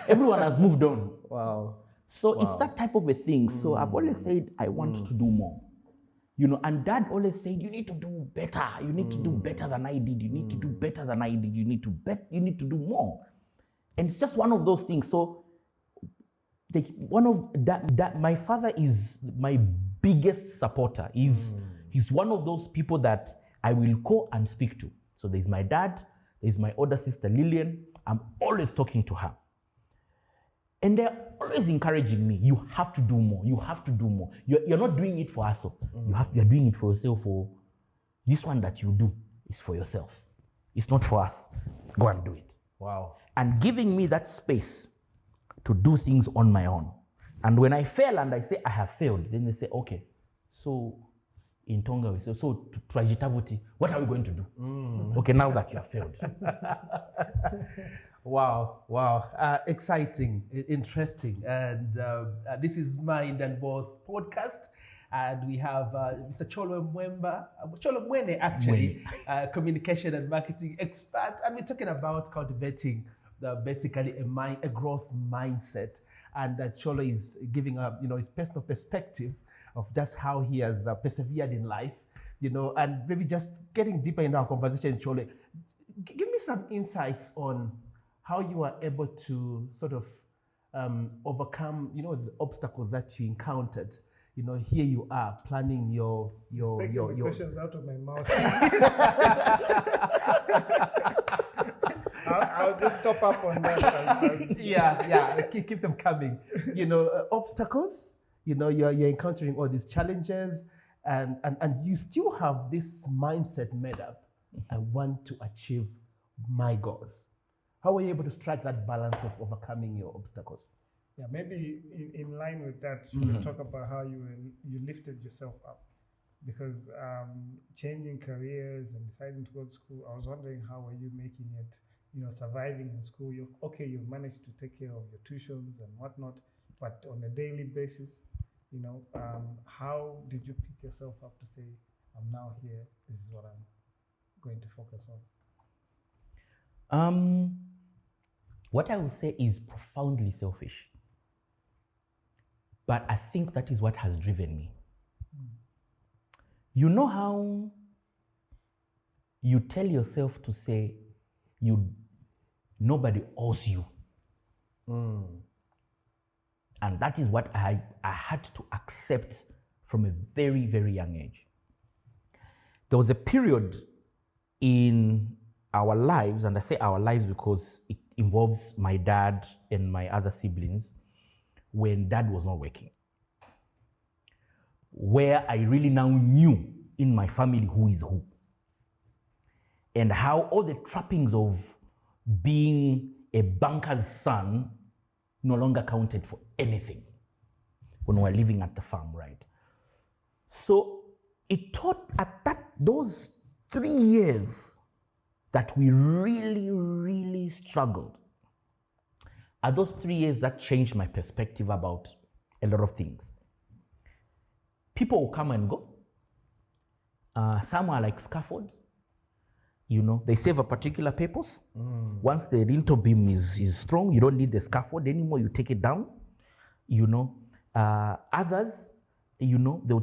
everyone has moved on. Wow. So it's that type of a thing. So I've always said, I want to do more. And Dad always said, you need to do better. You need to do better than I did. You need to do better than I did. You need to do more. And it's just one of those things. So my father is my biggest supporter. He's one of those people that I will call and speak to. So there's my dad, there's my older sister Lillian. I'm always talking to her. And they're always encouraging me. You have to do more. You have to do more. You're not doing it for us. You're doing it for yourself. For this one that you do is for yourself. It's not for us. Go and do it. Wow. And giving me that space to do things on my own. And when I fail and I say I have failed, then they say, okay, so in Tonga we say, so Trajitavuti, what are we going to do? Okay, now that you have failed. Wow. Exciting, interesting. And this is Mind and Both podcast. And we have Mr. Choolwe Mweene, actually, communication and marketing expert. And we're talking about cultivating basically a growth mindset. And Choolwe is giving up, his personal perspective of just how he has persevered in life, and maybe just getting deeper into our conversation, Choolwe. Give me some insights on how you are able to sort of overcome, the obstacles that you encountered. Here you are planning your questions out of my mouth. I'll just top up on that. Yeah. Keep them coming. Obstacles. You're encountering all these challenges, and you still have this mindset made up. I want to achieve my goals. How were you able to strike that balance of overcoming your obstacles? Yeah, maybe in line with that, you can talk about how you lifted yourself up. Because changing careers and deciding to go to school, I was wondering how were you making it, surviving in school. You've managed to take care of your tuitions and whatnot, but on a daily basis, how did you pick yourself up to say, I'm now here, this is what I'm going to focus on? What I would say is profoundly selfish. But I think that is what has driven me. You know how you tell yourself to say nobody owes you. And that is what I had to accept from a very, very young age. There was a period in our lives, and I say our lives because it involves my dad and my other siblings, when dad was not working, where I really now knew in my family who is who, and how all the trappings of being a banker's son no longer counted for anything when we were living at the farm, right? So it taught at those 3 years that we really, really struggled. Are those 3 years that changed my perspective about a lot of things. People will come and go. Some are like scaffolds. They serve a particular purpose. Once the lintel beam is strong, you don't need the scaffold anymore, you take it down. Others, they'll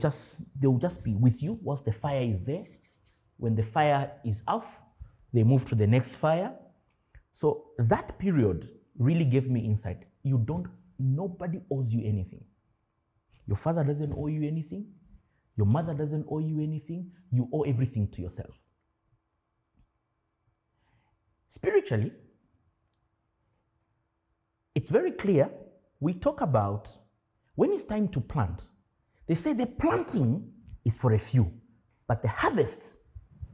just be with you whilst the fire is there. When the fire is off, they move to the next fire. So that period really gave me insight. Nobody owes you anything. Your father doesn't owe you anything. Your mother doesn't owe you anything. You owe everything to yourself. Spiritually, it's very clear. We talk about when it's time to plant. They say the planting is for a few, but the harvest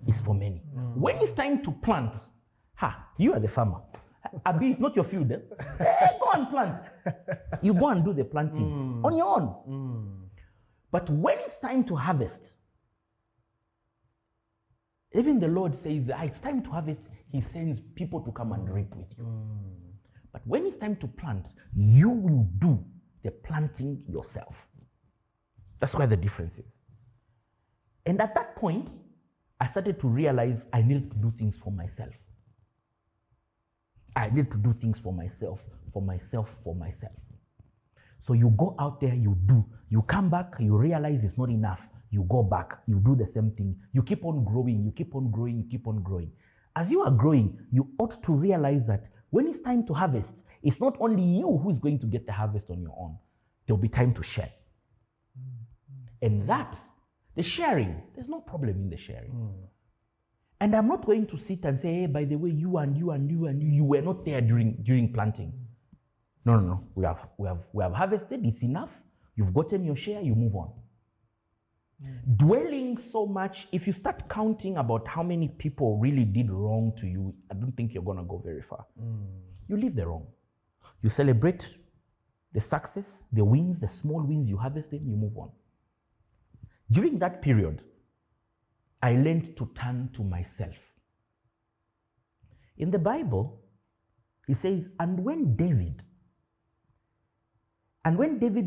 is for many. When it's time to plant, you are the farmer. Abi, it's not your field. Go and plant. You go and do the planting on your own. But when it's time to harvest, even the Lord says, it's time to harvest. He sends people to come and reap with you. But when it's time to plant, you will do the planting yourself. That's where the difference is. And at that point, I started to realize I needed to do things for myself. I needed to do things for myself, for myself, for myself. So you go out there, you do. You come back, you realize it's not enough. You go back, you do the same thing. You keep on growing, you keep on growing, you keep on growing. As you are growing, you ought to realize that when it's time to harvest, it's not only you who is going to get the harvest on your own. There'll be time to share. And that, the sharing, there's no problem in the sharing. And I'm not going to sit and say, hey, by the way, you were not there during planting. No. We have harvested, it's enough. You've gotten your share, you move on. Dwelling so much, if you start counting about how many people really did wrong to you, I don't think you're going to go very far. You leave the wrong. You celebrate the success, the wins, the small wins, you harvest them, you move on. During that period, I learned to turn to myself. In the Bible, it says, and when David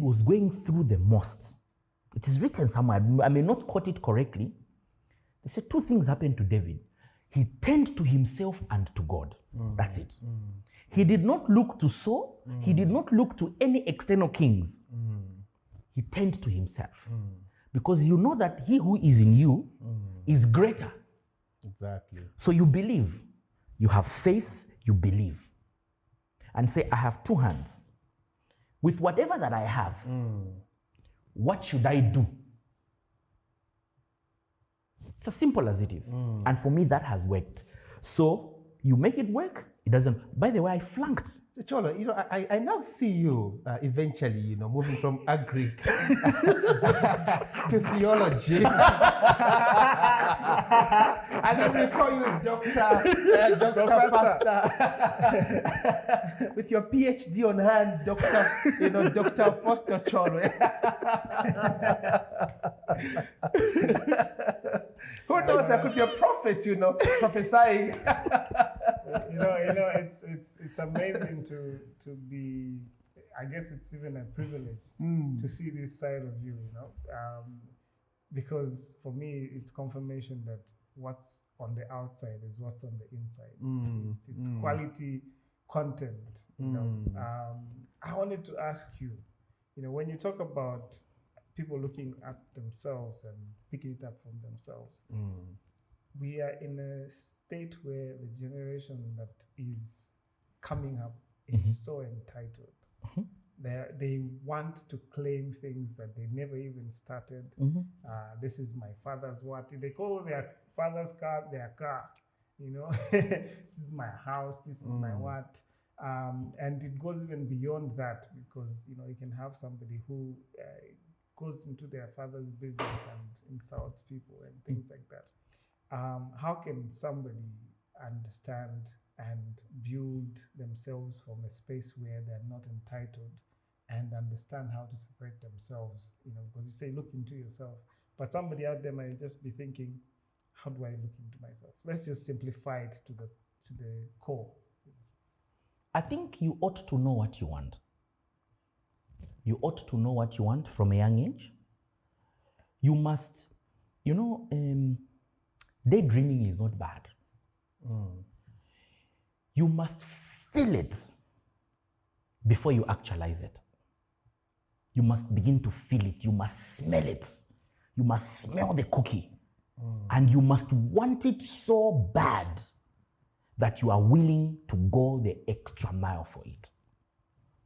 was going through the most, it is written somewhere, I may not quote it correctly. They said two things happened to David. He turned to himself and to God. That's it. He did not look to Saul. He did not look to any external kings. He turned to himself. Because you know that he who is in you is greater. Exactly. So you believe. You have faith, you believe. And say, I have two hands. With whatever that I have, what should I do? It's as simple as it is. And for me, that has worked. So you make it work, it doesn't. By the way, I flunked. Choolwe, I now see you eventually, moving from agric to theology. And then we call you Dr. Pastor. With your PhD on hand, Dr. Apostle Choolwe. Who knows, I could be a prophet, prophesying. It's amazing to be. I guess it's even a privilege to see this side of you. Because for me, it's confirmation that what's on the outside is what's on the inside. It's quality content. I wanted to ask you, when you talk about people looking at themselves and picking it up from themselves. We are in a state where the generation that is coming up is so entitled. They want to claim things that they never even started. This is my father's what? They call their father's car their car. This is my house, this is my what. And it goes even beyond that because, you can have somebody who goes into their father's business and insults people and things like that. How can somebody understand and build themselves from a space where they're not entitled and understand how to separate themselves? Because you say, look into yourself, but somebody out there might just be thinking, how do I look into myself? Let's just simplify it to the core. I think you ought to know what you want. You ought to know what you want from a young age. You must, daydreaming is not bad. you must feel it before you actualize it. You must begin to feel it. You must smell it. You must smell the cookie. And you must want it so bad that you are willing to go the extra mile for it.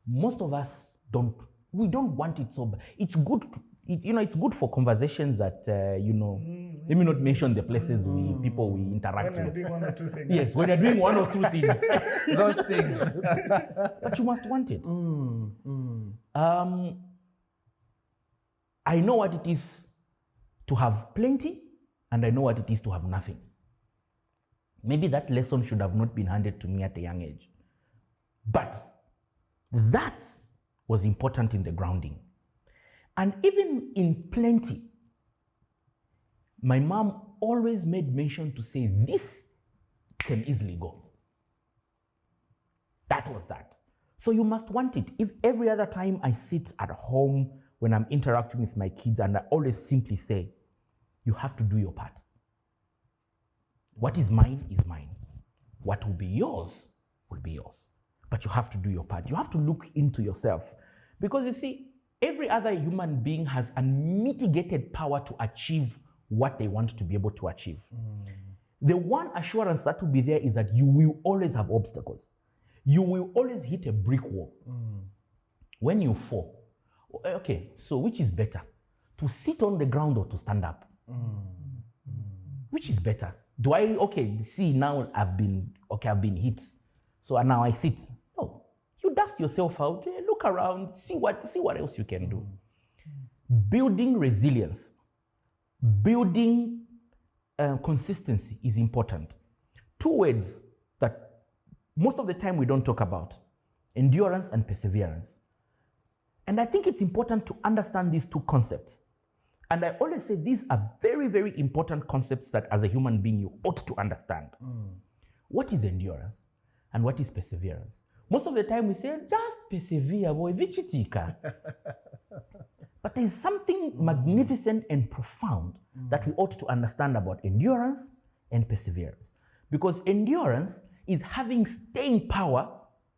Most of us don't want it so bad. It's good, it's good for conversations that, let me not mention the places people we interact When with. doing one or two things. Yes, when you're doing one or two things. Those things. But you must want it. I know what it is to have plenty, and I know what it is to have nothing. Maybe that lesson should have not been handed to me at a young age. But that was important in the grounding. And even in plenty, my mom always made mention to say, this can easily go. That was that. So you must want it. If every other time I sit at home when I'm interacting with my kids, and I always simply say, you have to do your part. What is mine is mine. What will be yours will be yours. But you have to do your part. You have to look into yourself. Because you see, every other human being has unmitigated power to achieve what they want to be able to achieve. The one assurance that will be there is that you will always have obstacles. You will always hit a brick wall. When you fall, okay, so which is better? To sit on the ground or to stand up? Which is better? Now I've been hit. So now I sit. No, you dust yourself out, look around, see what else you can do. Building resilience, building consistency is important. Two words that most of the time we don't talk about: endurance and perseverance. And I think it's important to understand these two concepts. And I always say these are very, very important concepts that as a human being you ought to understand. What is endurance and what is perseverance? Most of the time we say, just persevere, boy, vichitika. But there's something magnificent and profound that we ought to understand about endurance and perseverance. Because endurance is having staying power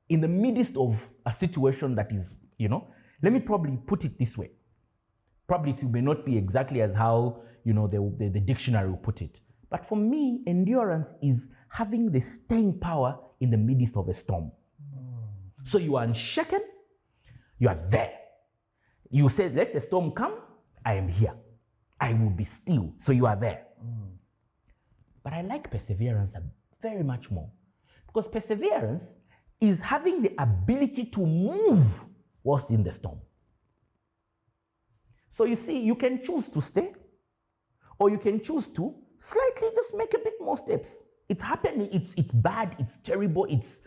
in the midst of a situation that is, let me probably put it this way. Probably it may not be exactly as how, the dictionary will put it. But for me, endurance is having the staying power in the midst of a storm. So you are unshaken, you are there. You say, let the storm come, I am here. I will be still, so you are there. But I like perseverance very much more. Because perseverance is having the ability to move whilst in the storm. So you see, you can choose to stay, or you can choose to slightly just make a bit more steps. It's happening, it's bad, it's terrible, it's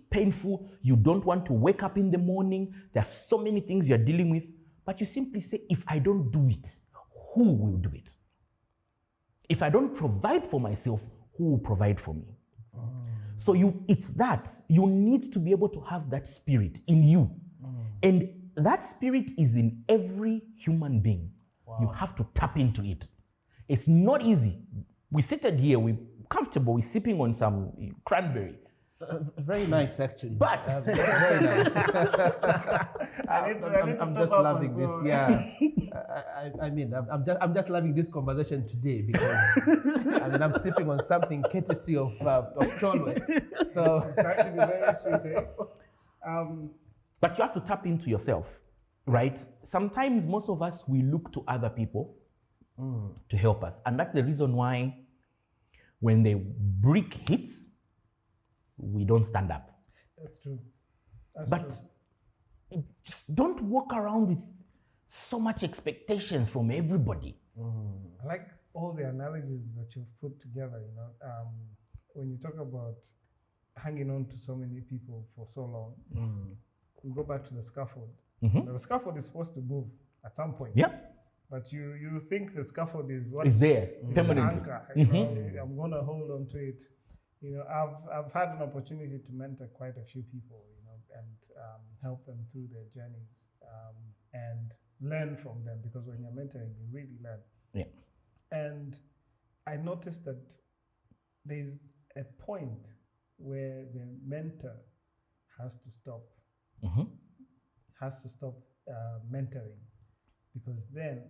painful. You don't want to wake up in the morning. There are so many things you're dealing with, but you simply say, if I don't do it, who will do it? If I don't provide for myself, who will provide for me? So it's that. You need to be able to have that spirit in you. And that spirit is in every human being. Wow. You have to tap into it. It's not easy. We seated here, we're comfortable, we're sipping on some cranberry. Very nice, actually. But very nice. I'm just loving this. Yeah, I'm just loving this conversation today because I'm sipping on something courtesy of Choolwe. So it's actually very sweet. But you have to tap into yourself, right? Sometimes most of us, we look to other people to help us. And that's the reason why when the brick hits, we don't stand up. That's true. But just don't walk around with so much expectations from everybody. I like all the analogies that you've put together, when you talk about hanging on to so many people for so long. We go back to the scaffold. Now, the scaffold is supposed to move at some point. Yeah. But you think the scaffold is what is there permanently. Anchor. I'm going to hold on to it. I've had an opportunity to mentor quite a few people, and help them through their journeys and learn from them, because when you're mentoring, you really learn. Yeah. And I noticed that there's a point where the mentor has to stop, mentoring, because then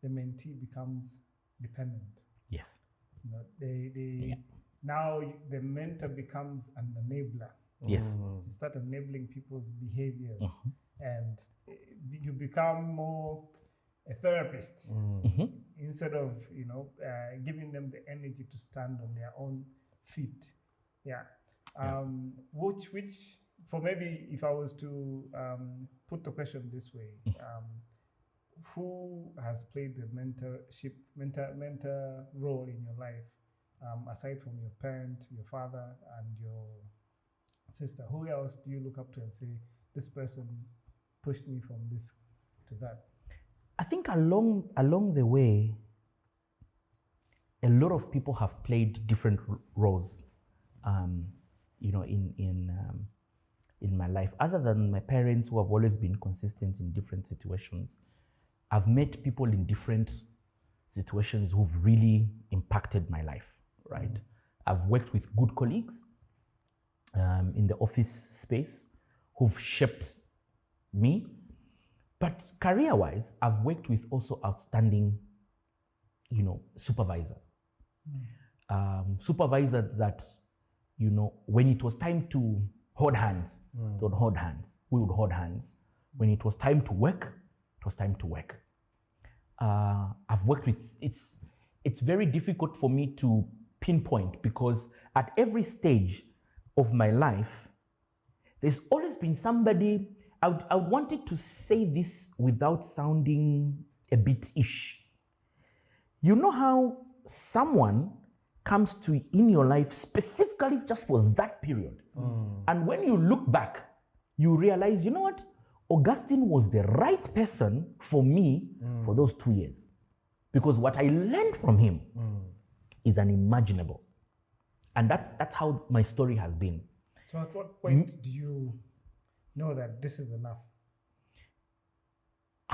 the mentee becomes dependent. Yes. You know, now the mentor becomes an enabler. Yes. You start enabling people's behaviors, and you become more a therapist instead of giving them the energy to stand on their own feet. Which for maybe if I was to put the question this way, who has played the mentor role in your life, aside from your parent, your father, and your sister? Who else do you look up to and say, this person pushed me from this to that? I think along the way, a lot of people have played different roles, in my life. Other than my parents, who have always been consistent in different situations, I've met people in different situations who've really impacted my life. Right? I've worked with good colleagues in the office space who've shaped me. But career-wise, I've worked with also outstanding, supervisors. Supervisors that, when it was time to hold hands, they would hold hands. We would hold hands. When it was time to work, it was time to work. I've worked with, it's very difficult for me to pinpoint, because at every stage of my life, there's always been somebody. I wanted to say this without sounding a bit ish. You know how someone comes to in your life specifically just for that period. And when you look back, you realize, you know what? Augustine was the right person for me for those 2 years. Because what I learned from him is unimaginable. And that's how my story has been. So at what point do you know that this is enough?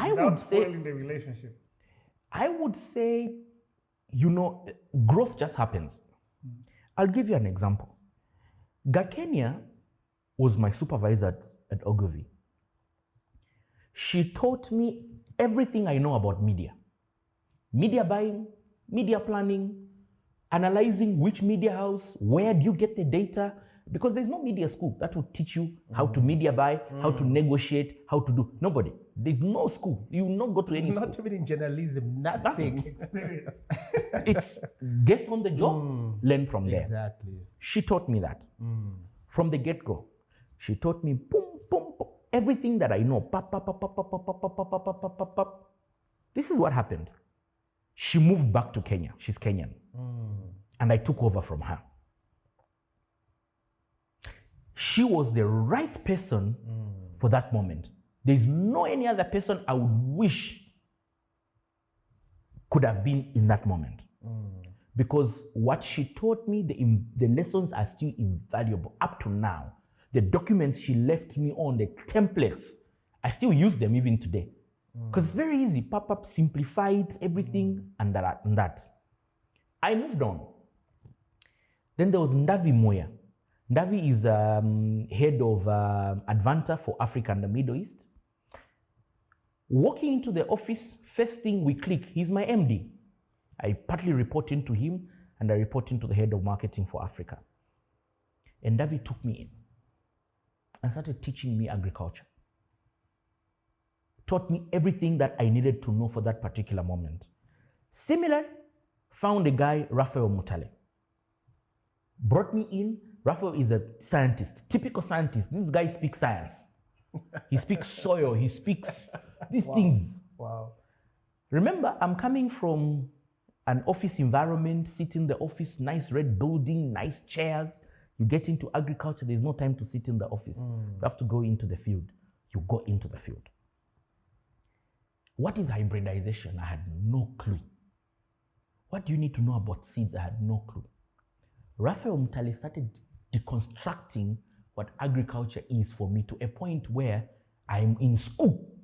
Without spoiling the relationship. I would say, growth just happens. I'll give you an example. Gakenya was my supervisor at Ogilvy. She taught me everything I know about media. Media buying, media planning, analyzing which media house, where do you get the data? Because there's no media school that will teach you how to media buy, how to negotiate, how to do. Nobody. There's no school. You will not go to any school. Not even in journalism, nothing. Experience. It's get on the job, learn from there. Exactly. She taught me that. From the get-go. She taught me boom, boom, boom, everything that I know. Pop, pop, pop, pop, pop, pop, pop, pop, pop, pop, pop, pop, pop. This is what happened. She moved back to Kenya. She's Kenyan. And I took over from her. She was the right person for that moment. There's no any other person I would wish could have been in that moment. Because what she taught me, the lessons are still invaluable up to now. The documents she left me on, the templates, I still use them even today. Because it's very easy. Pop-up simplified everything and that. I moved on. Then there was Ndavi Moya. Ndavi is head of Advanta for Africa and the Middle East. Walking into the office, first thing we click, he's my MD. I partly report into him, and I report into the head of marketing for Africa. And Ndavi took me in and started teaching me agriculture. Taught me everything that I needed to know for that particular moment. Similar, found a guy, Raphael Mutale. Brought me in. Raphael is a scientist, typical scientist. This guy speaks science. He speaks soil, he speaks these things. Wow. Remember, I'm coming from an office environment, sit in the office, nice red building, nice chairs. You get into agriculture, there's no time to sit in the office. You have to go into the field. You go into the field. What is hybridization? I had no clue. What do you need to know about seeds? I had no clue. Raphael Mutale started deconstructing what agriculture is for me to a point where I'm in school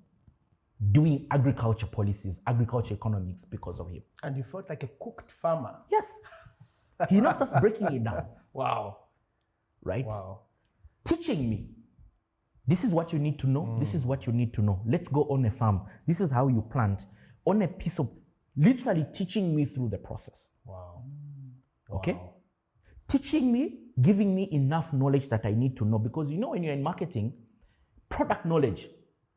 doing agriculture policies, agriculture economics because of him. And you felt like a cooked farmer. Yes. He now starts breaking it down. Wow. right? Wow. Teaching me, this is what you need to know, this is what you need to know. Let's go on a farm. This is how you plant. On a piece of, literally teaching me through the process. Wow. Okay? Wow. Teaching me, giving me enough knowledge that I need to know. Because you know, when you're in marketing, product knowledge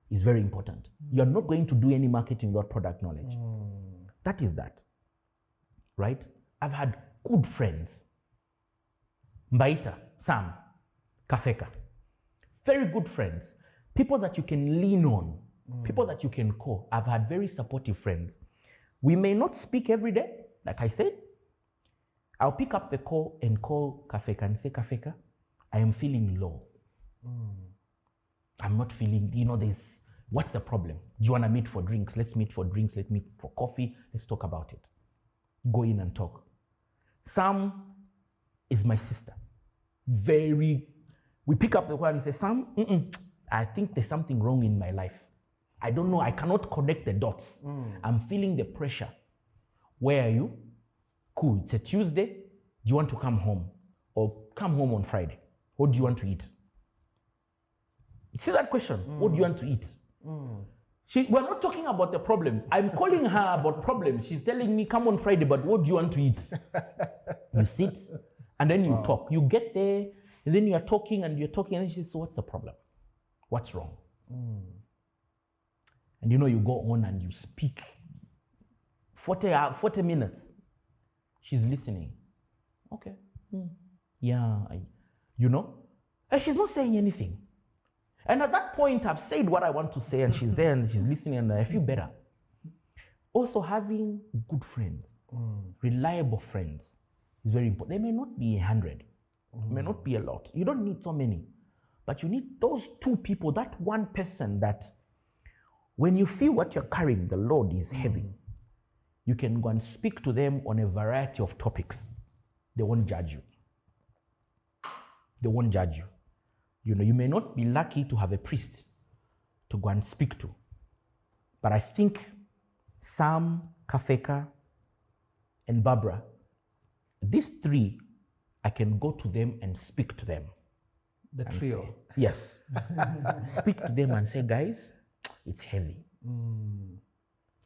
is very important. You're not going to do any marketing without product knowledge. That is that. Right? I've had good friends. Mbaita, Sam, Kafeka. Very good friends. People that you can lean on. People that you can call. I've had very supportive friends. We may not speak every day, like I said. I'll pick up the call and call Kafeka and say, Kafeka, I am feeling low. I'm not feeling, what's the problem? Do you want to meet for drinks? Let's meet for drinks. Let's meet for coffee. Let's talk about it. Go in and talk. Sam is my sister. We pick up the call and say, Sam, I think there's something wrong in my life. I don't know. I cannot connect the dots. I'm feeling the pressure. Where are you? Cool. It's a Tuesday. Do you want to come home? Or come home on Friday? What do you want to eat? See that question? What do you want to eat? We're not talking about the problems. I'm calling her about problems. She's telling me, come on Friday, but what do you want to eat? You sit, and then you talk. You get there, and then you're talking, and she says, so what's the problem? What's wrong? And you go on and you speak. 40 minutes. She's listening. Okay. Yeah. And she's not saying anything. And at that point, I've said what I want to say, and she's there and she's listening, and I feel better. Also, having good friends, reliable friends, is very important. They may not be 100, may not be a lot. You don't need so many, but you need those two people, that one person that when you feel what you're carrying, the load is heavy, you can go and speak to them on a variety of topics. They won't judge you. They won't judge you. You may not be lucky to have a priest to go and speak to. But I think Sam, Kafeka, and Barbara, these three, I can go to them and speak to them. The trio. Say, yes. Speak to them and say, guys, it's heavy.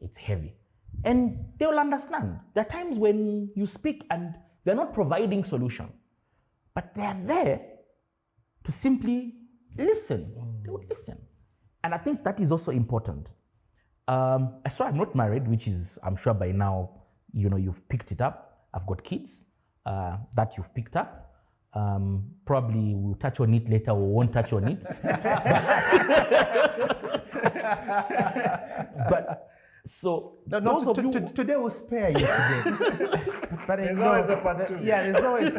It's heavy. And they will understand. There are times when you speak and they're not providing solution, but they're there to simply listen. They would listen. And I think that is also important. So I'm not married, which is, I'm sure by now, you've picked it up. I've got kids that you've picked up. Probably we'll touch on it later or won't touch on it. But so today we'll spare you today. But there's always a part two. There's always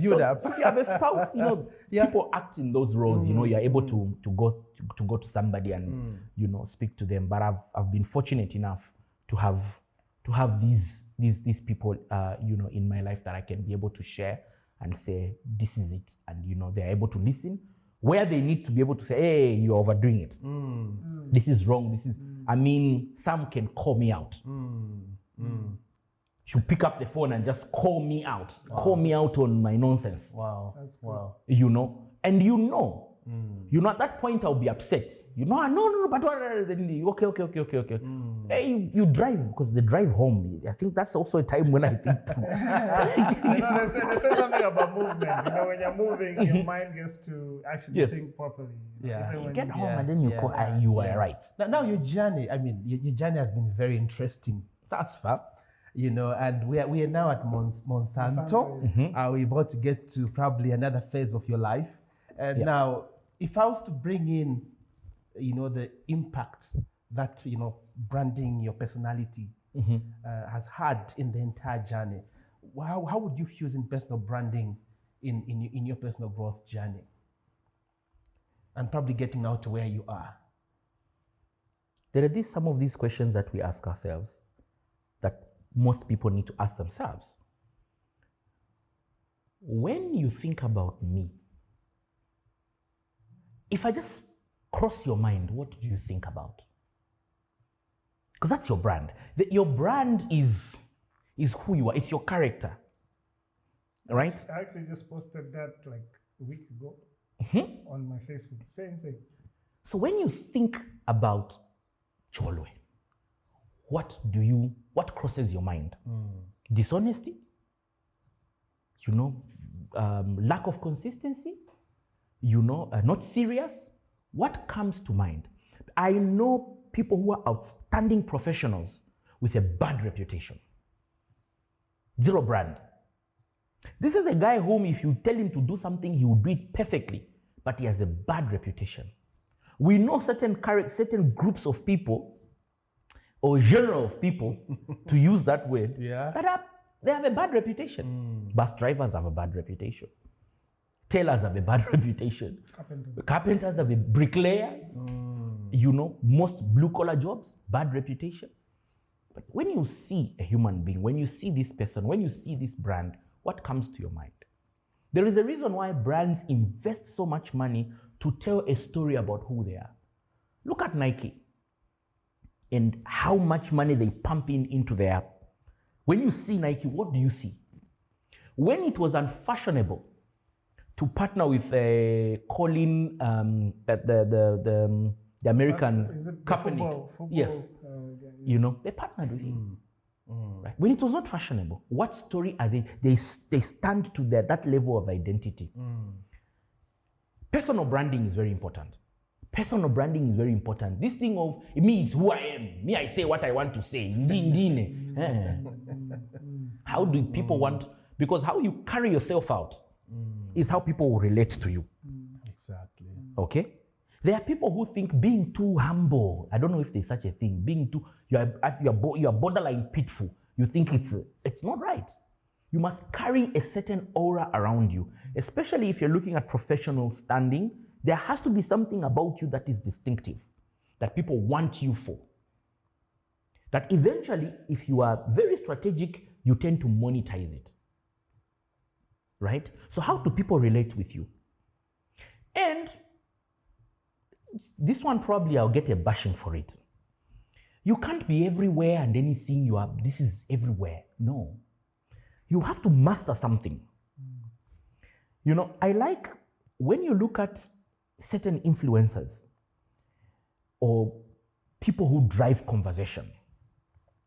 build up. If you have a spouse, people act in those roles. You're able to go to somebody and speak to them. But I've been fortunate enough to have these people in my life that I can be able to share and say this is it, and they're able to listen where they need to be able to say, hey, you're overdoing it. This is wrong. This is. Some can call me out. She'll pick up the phone and just call me out. Wow. Call me out on my nonsense. Wow. That's wow. And at that point I'll be upset. No, but okay. Hey, you drive, because the drive home, I think that's also a time when I think too. They say something about movement. When you're moving, your mind gets to actually think properly. You get home and then you call, you are right. Now your journey, your journey has been very interesting thus far. And we are now at Monsanto. We're about to get to probably another phase of your life. And now, if I was to bring in, the impact that, branding your personality has had in the entire journey, how would you fuse in personal branding in your personal growth journey? And probably getting now to where you are. There are some of these questions that we ask ourselves that most people need to ask themselves. When you think about me, if I just cross your mind, what do you think about? Because that's your brand. Your brand is who you are. It's your character. right? I actually just posted that like a week ago on my Facebook. Same thing. So when you think about Choolwe, what crosses your mind? Dishonesty? Lack of consistency? Not serious? What comes to mind? I know people who are outstanding professionals with a bad reputation. Zero brand. This is a guy whom if you tell him to do something, he will do it perfectly, but he has a bad reputation. We know certain groups of people or genre of people, to use that word, that they have a bad reputation. Bus drivers have a bad reputation. Tailors have a bad reputation. Carpenters have bricklayers. Most blue-collar jobs, bad reputation. But when you see a human being, when you see this person, when you see this brand, what comes to your mind? There is a reason why brands invest so much money to tell a story about who they are. Look at Nike and how much money they pump into their app. When you see Nike, what do you see? When it was unfashionable to partner with Colin, the American company, football, yes, they partnered with him. Right? When it was not fashionable, what story are they? They stand to that level of identity. Personal branding is very important. Personal branding is very important. This thing of me, it's who I am. Me, I say what I want to say. How do people want? Because how you carry yourself out is how people will relate to you. Exactly. Okay? There are people who think being too humble, I don't know if there's such a thing, you're borderline pitiful. You think it's not right. You must carry a certain aura around you, especially if you're looking at professional standing. There has to be something about you that is distinctive, that people want you for. That eventually, if you are very strategic, you tend to monetize it. Right? So how do people relate with you? And this one probably I'll get a bashing for it. You can't be everywhere and anything you are, this is everywhere. No. You have to master something. I like when you look at certain influencers or people who drive conversation,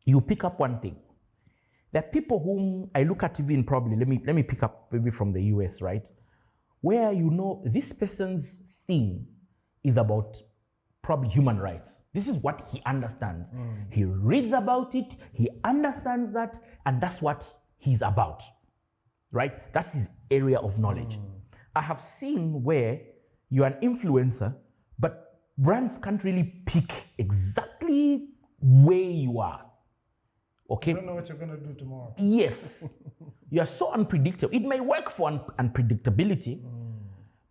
you pick up one thing. There are people whom I look at even probably, let me pick up maybe from the US, right? Where this person's thing is about probably human rights. This is what he understands. He reads about it, he understands that, and that's what he's about, right? That's his area of knowledge. I have seen where you're an influencer, but brands can't really pick exactly where you are. Okay? You don't know what you're going to do tomorrow. Yes. You're so unpredictable. It may work for unpredictability,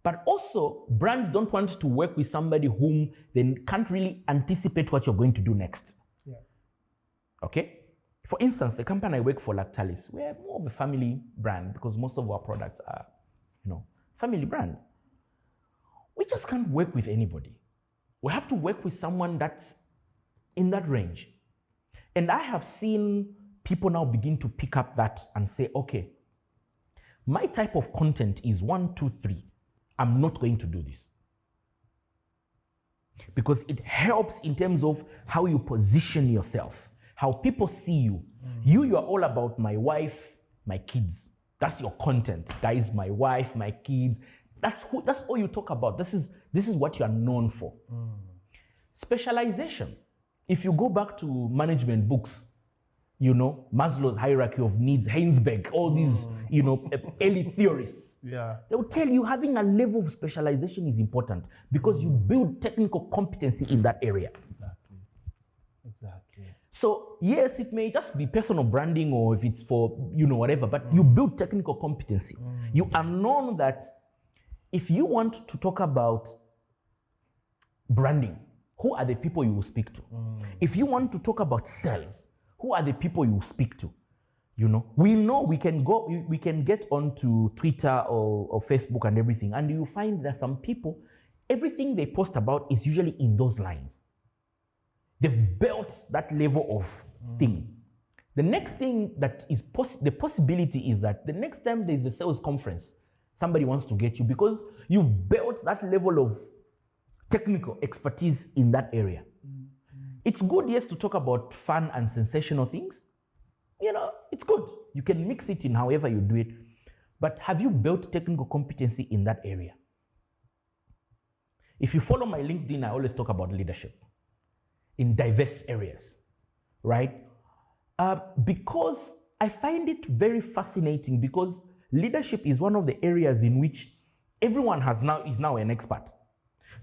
but also brands don't want to work with somebody whom they can't really anticipate what you're going to do next. Yeah. Okay? For instance, the company I work for, Lactalis, we're more of a family brand because most of our products are, family brands. We just can't work with anybody. We have to work with someone that's in that range. And I have seen people now begin to pick up that and say, okay, my type of content is 1, 2, 3. I'm not going to do this. Because it helps in terms of how you position yourself, how people see you. You are all about my wife, my kids. That's your content. Guys, my wife, my kids. That's all you talk about. This is what you are known for. Specialization. If you go back to management books, Maslow's hierarchy of needs, Heinsberg, all these, early theorists. Yeah. They will tell you having a level of specialization is important because you build technical competency in that area. Exactly. So yes, it may just be personal branding or if it's for, whatever, but you build technical competency. You are known that if you want to talk about branding, who are the people you will speak to? If you want to talk about sales, who are the people you will speak to? We know we can get onto Twitter or Facebook and everything, and you find that some people, everything they post about is usually in those lines. They've built that level of thing. The next thing that is the possibility is that the next time there's a sales conference, somebody wants to get you because you've built that level of technical expertise in that area. It's good, yes, to talk about fun and sensational things. You know, it's good. You can mix it in however you do it. But have you built technical competency in that area? If you follow my LinkedIn, I always talk about leadership in diverse areas, right? Because I find it very fascinating because leadership is one of the areas in which everyone is now an expert.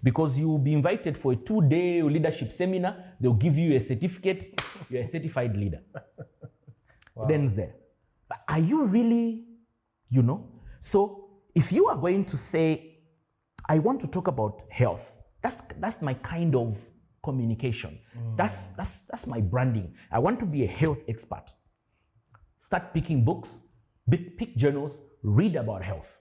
Because you will be invited for a 2-day leadership seminar, they'll give you a certificate, you're a certified leader. Wow. Then it's there. Are you really, you know? So if you are going to say, I want to talk about health, that's my kind of communication. That's my branding. I want to be a health expert. Start picking books, pick journals, read about health.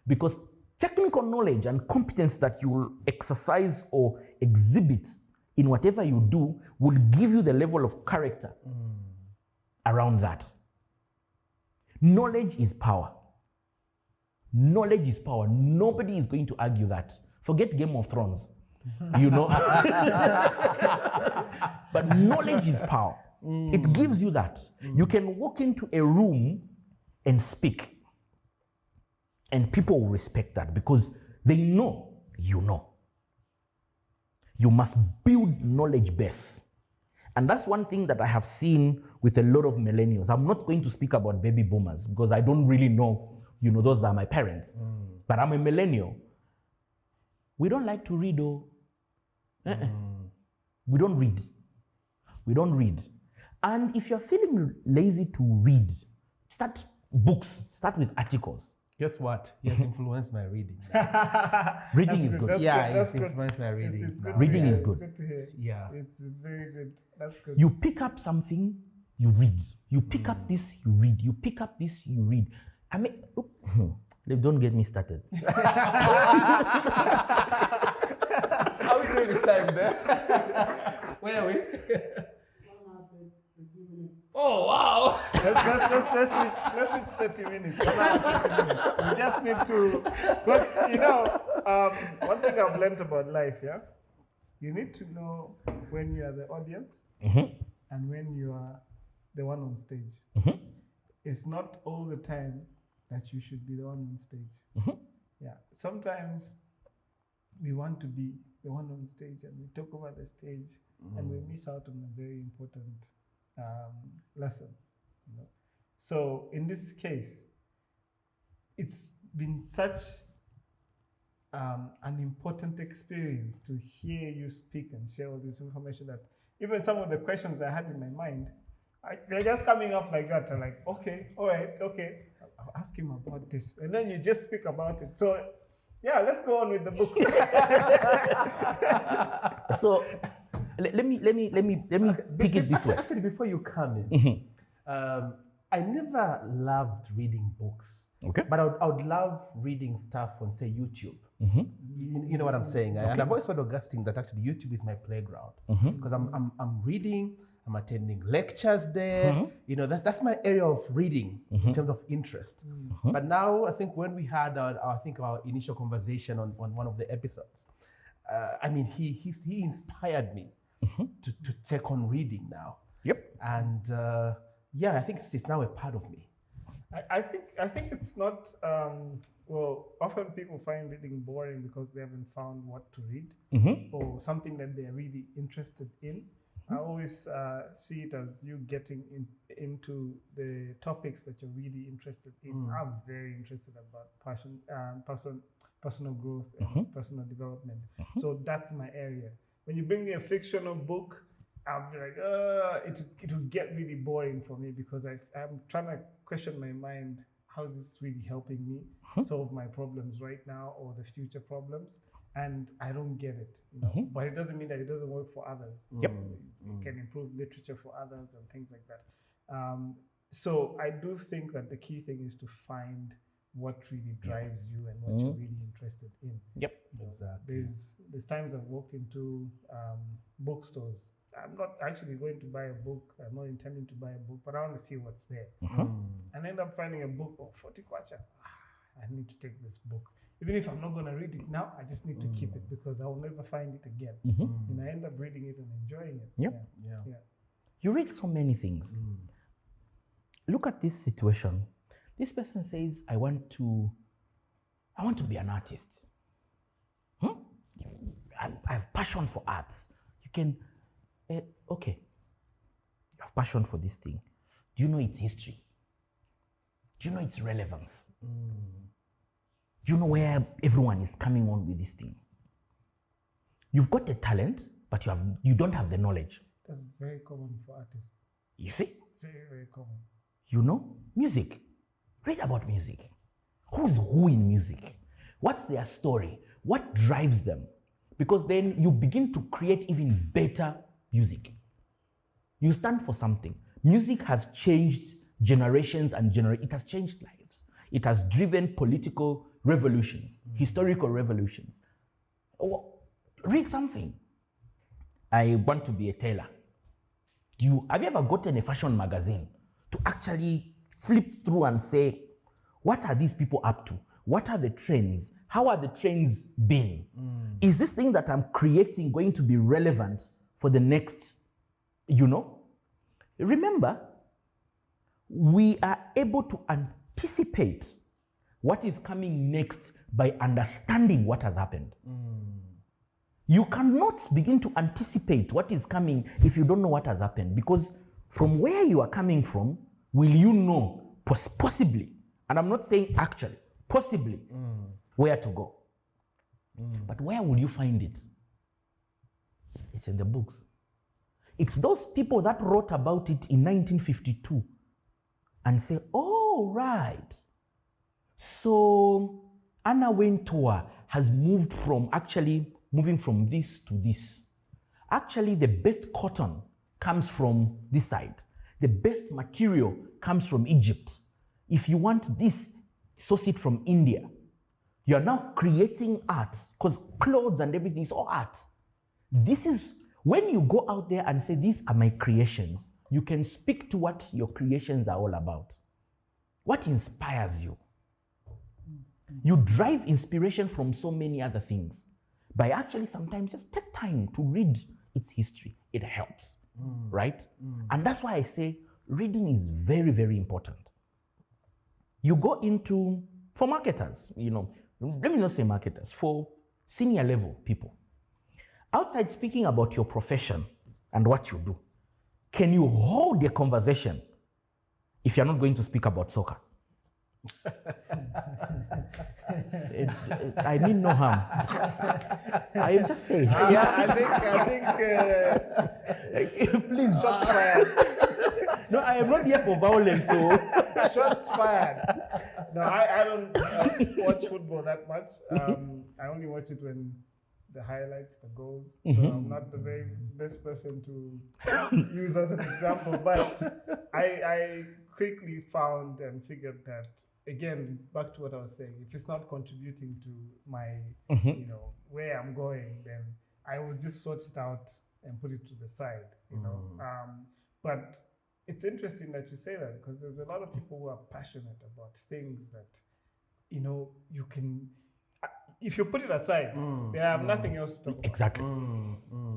Because technical knowledge and competence that you will exercise or exhibit in whatever you do will give you the level of character around that. Knowledge is power. Knowledge is power. Nobody is going to argue that. Forget Game of Thrones, you know. But knowledge is power. It gives you that. You can walk into a room and speak, and people will respect that because they know you know. You must build knowledge base. And that's one thing that I have seen with a lot of millennials. I'm not going to speak about baby boomers because I don't really know, you know, those are my parents. But I'm a millennial. We don't like to read, though. We don't read. We don't read. And if you're feeling lazy to read, start books, start with articles. Guess what? He has influenced my reading. Reading is good. Yeah, it's influenced my reading. It's good Reading is It's good. good to hear. Yeah. It's very good. That's good. You pick up something, you read. You pick up this, you read. You pick up this, you read. I mean, don't get me started. How are we doing this time there? Where are we? Oh, wow. Let's reach 30 minutes. 30 minutes. We just need to, because, you know, one thing I've learned about life, yeah? You need to know when you are the audience and when you are the one on stage. It's not all the time that you should be the one on stage. Yeah. Sometimes we want to be the one on stage and we talk over the stage and we miss out on a very important lesson, you know. So in this case, it's been such an important experience to hear you speak and share all this information that even some of the questions I had in my mind, they're just coming up like that. I'm like, okay, all right, okay, I'll ask him about this, and then you just speak about it. So yeah, let's go on with the books. So let me pick it this way. Actually, before you come in, I never loved reading books. Okay. But I would love reading stuff on, say, YouTube. You know what I'm saying? And I've always told Augustine that actually YouTube is my playground because I'm reading, I'm attending lectures there. You know, that's my area of reading in terms of interest. But now I think when we had our initial conversation on one of the episodes, I mean, he inspired me to take on reading now. Yep. And yeah, I think it's now a part of me. I think it's not, well, often people find reading boring because they haven't found what to read or something that they're really interested in. I always see it as you getting into the topics that you're really interested in. I'm very interested about personal growth and personal development. So that's my area. When you bring me a fictional book, I'll be like, it will get really boring for me because I'm trying to question my mind. How is this really helping me solve my problems right now or the future problems? And I don't get it, you know. But it doesn't mean that it doesn't work for others. Yep. It can improve literature for others and things like that. So I do think that the key thing is to find what really drives you and what you're really interested in. Yep. You know, there's times I've walked into bookstores I'm not actually going to buy a book. I'm not intending to buy a book, but I want to see what's there. And end up finding a book of 40 kwacha. I need to take this book. Even if I'm not going to read it now, I just need to keep it because I will never find it again. And I end up reading it and enjoying it. Yep. Yeah. You read so many things. Look at this situation. This person says, I want to be an artist. I have passion for arts. You can, okay. You have passion for this thing. Do you know its history? Do you know its relevance? Do you know where everyone is coming on with this thing? You've got the talent, but you don't have the knowledge. That's very common for artists. You see? Very, very common. You know? Music. Read about music. Who's who in music? What's their story? What drives them? Because then you begin to create even better music. You stand for something. Music has changed generations and it has changed lives. It has driven political revolutions, historical revolutions. Read something. I want to be a tailor. Have you ever gotten a fashion magazine to actually flip through and say, what are these people up to? What are the trends? How are the trends been? Is this thing that I'm creating going to be relevant for the next, Remember, we are able to anticipate what is coming next by understanding what has happened. You cannot begin to anticipate what is coming if you don't know what has happened, because from where you are coming from, will you know possibly, and I'm not saying actually, possibly where to go. But where will you find it? It's in the books. It's those people that wrote about it in 1952 and say, oh, right. So Anna Wintour has moving from this to this. Actually, the best cotton comes from this side. The best material comes from Egypt. If you want this, source it from India. You are now creating art, because clothes and everything is all art. This is, when you go out there and say, these are my creations, you can speak to what your creations are all about. What inspires you? You drive inspiration from so many other things. By actually sometimes just take time to read its history. It helps, right? And that's why I say reading is very, very important. You go into, for marketers, let me not say marketers, for senior level people. Outside speaking about your profession and what you do, can you hold a conversation if you're not going to speak about soccer? I mean no harm. I am just saying. I think please. Shots fired. No, I am not here for violence, so. Shots fired. No, I don't watch football that much. I only watch it when the highlights, the goals. So I'm not the very best person to use as an example, but I quickly found and figured that, again, back to what I was saying, if it's not contributing to my, where I'm going, then I will just sort it out and put it to the side, But it's interesting that you say that, because there's a lot of people who are passionate about things that, you can, if you put it aside, they have nothing else to talk about. Exactly.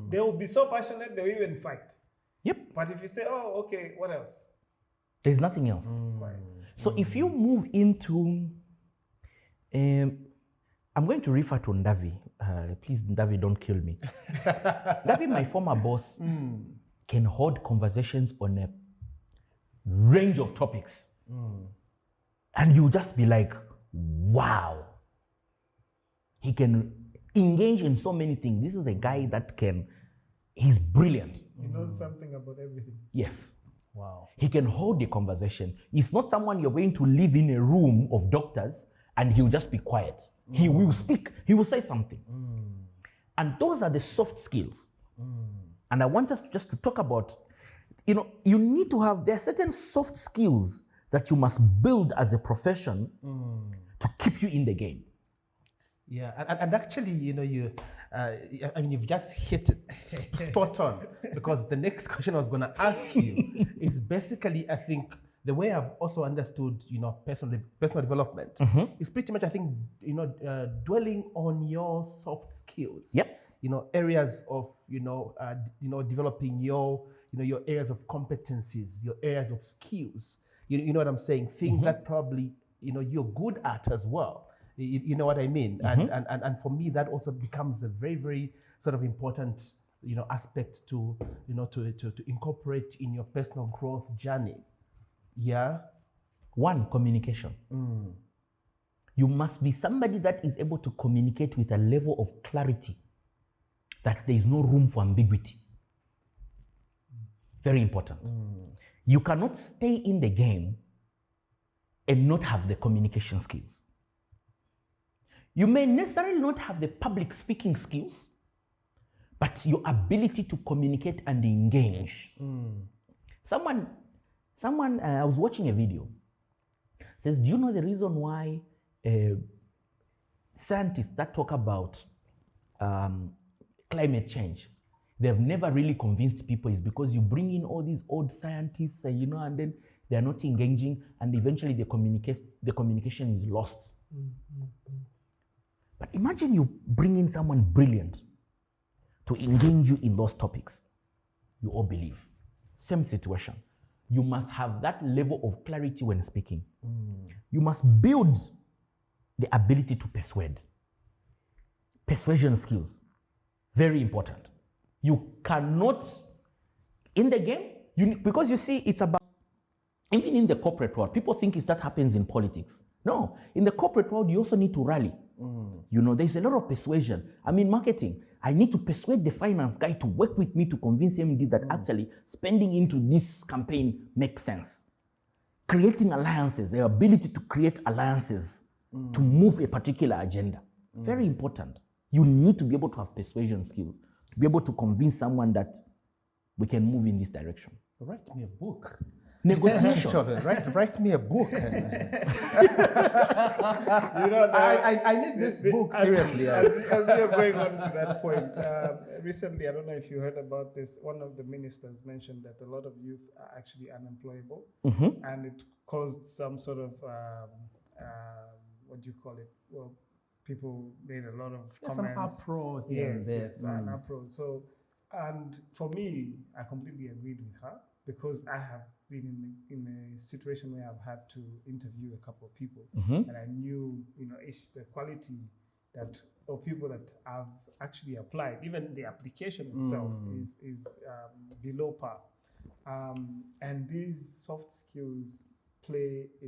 They will be so passionate, they'll even fight. Yep. But if you say, oh, okay, what else? There's nothing else. Quiet. So if you move into, I'm going to refer to Ndavi. Please, Ndavi, don't kill me. Ndavi, my former boss, can hold conversations on a range of topics. And you just be like, wow. He can engage in so many things. This is a guy that he's brilliant. He knows something about everything. Yes. Wow. He can hold the conversation. He's not someone you're going to live in a room of doctors and he'll just be quiet. He will speak. He will say something. And those are the soft skills. And I want us just to talk about, you need to have, there are certain soft skills that you must build as a profession to keep you in the game. Yeah, and actually, I mean, you've just hit it spot on, because the next question I was going to ask you is basically, I think, the way I've also understood, personal development is pretty much, I think, dwelling on your soft skills. Yep. Areas of, developing your areas of competencies, your areas of skills. You know what I'm saying? Things that probably, you're good at as well. You know what I mean? And for me, that also becomes a very, very sort of important, aspect to incorporate in your personal growth journey. Yeah. One, communication. You must be somebody that is able to communicate with a level of clarity that there is no room for ambiguity. Very important. You cannot stay in the game and not have the communication skills. You may necessarily not have the public speaking skills, but your ability to communicate and engage. Someone, I was watching a video, says, do you know the reason why scientists that talk about climate change, they've never really convinced people, is because you bring in all these old scientists, and then they're not engaging, and eventually the communication is lost. But imagine you bring in someone brilliant to engage you in those topics. You all believe. Same situation. You must have that level of clarity when speaking. You must build the ability to persuade. Persuasion skills, very important. You cannot, in the game, because you see, it's about, even in the corporate world, people think that happens in politics. No, in the corporate world, you also need to rally. There's a lot of persuasion. Marketing. I need to persuade the finance guy to work with me to convince MD that actually spending into this campaign makes sense. Creating alliances, the ability to create alliances to move a particular agenda. Very important. You need to be able to have persuasion skills, to be able to convince someone that we can move in this direction. Write me a book. Negotiation. Write me a book. I need this book, seriously. As we are going on to that point, recently, I don't know if you heard about this, one of the ministers mentioned that a lot of youth are actually unemployable, and it caused some sort of, what do you call it? Well, people made a lot of comments. Some uproar here and there. Yes, an uproar. So, and for me, I completely agreed with her, because I have been in a situation where I've had to interview a couple of people, and I knew, the quality of people that have actually applied, even the application itself is below par. And these soft skills play a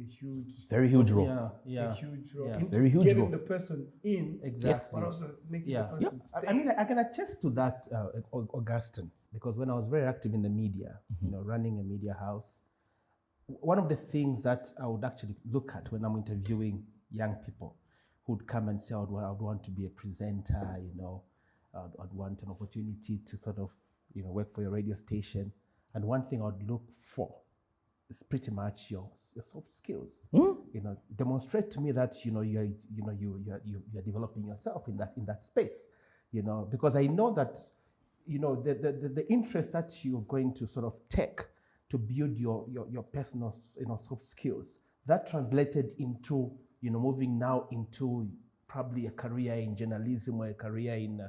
very huge role. A huge role. Yeah, very huge getting role. the person in, exactly, but also making the person stay. I mean, I can attest to that, Augustine, because when I was very active in the media, running a media house, one of the things that I would actually look at when I'm interviewing young people who'd come and say, I would want to be a presenter, I'd want an opportunity to sort of, work for your radio station. And one thing I would look for is pretty much your soft skills. Demonstrate to me that you're developing yourself in that space. Because I know that the interest that you're going to sort of take to build your personal soft skills, that translated into moving now into probably a career in journalism or a career in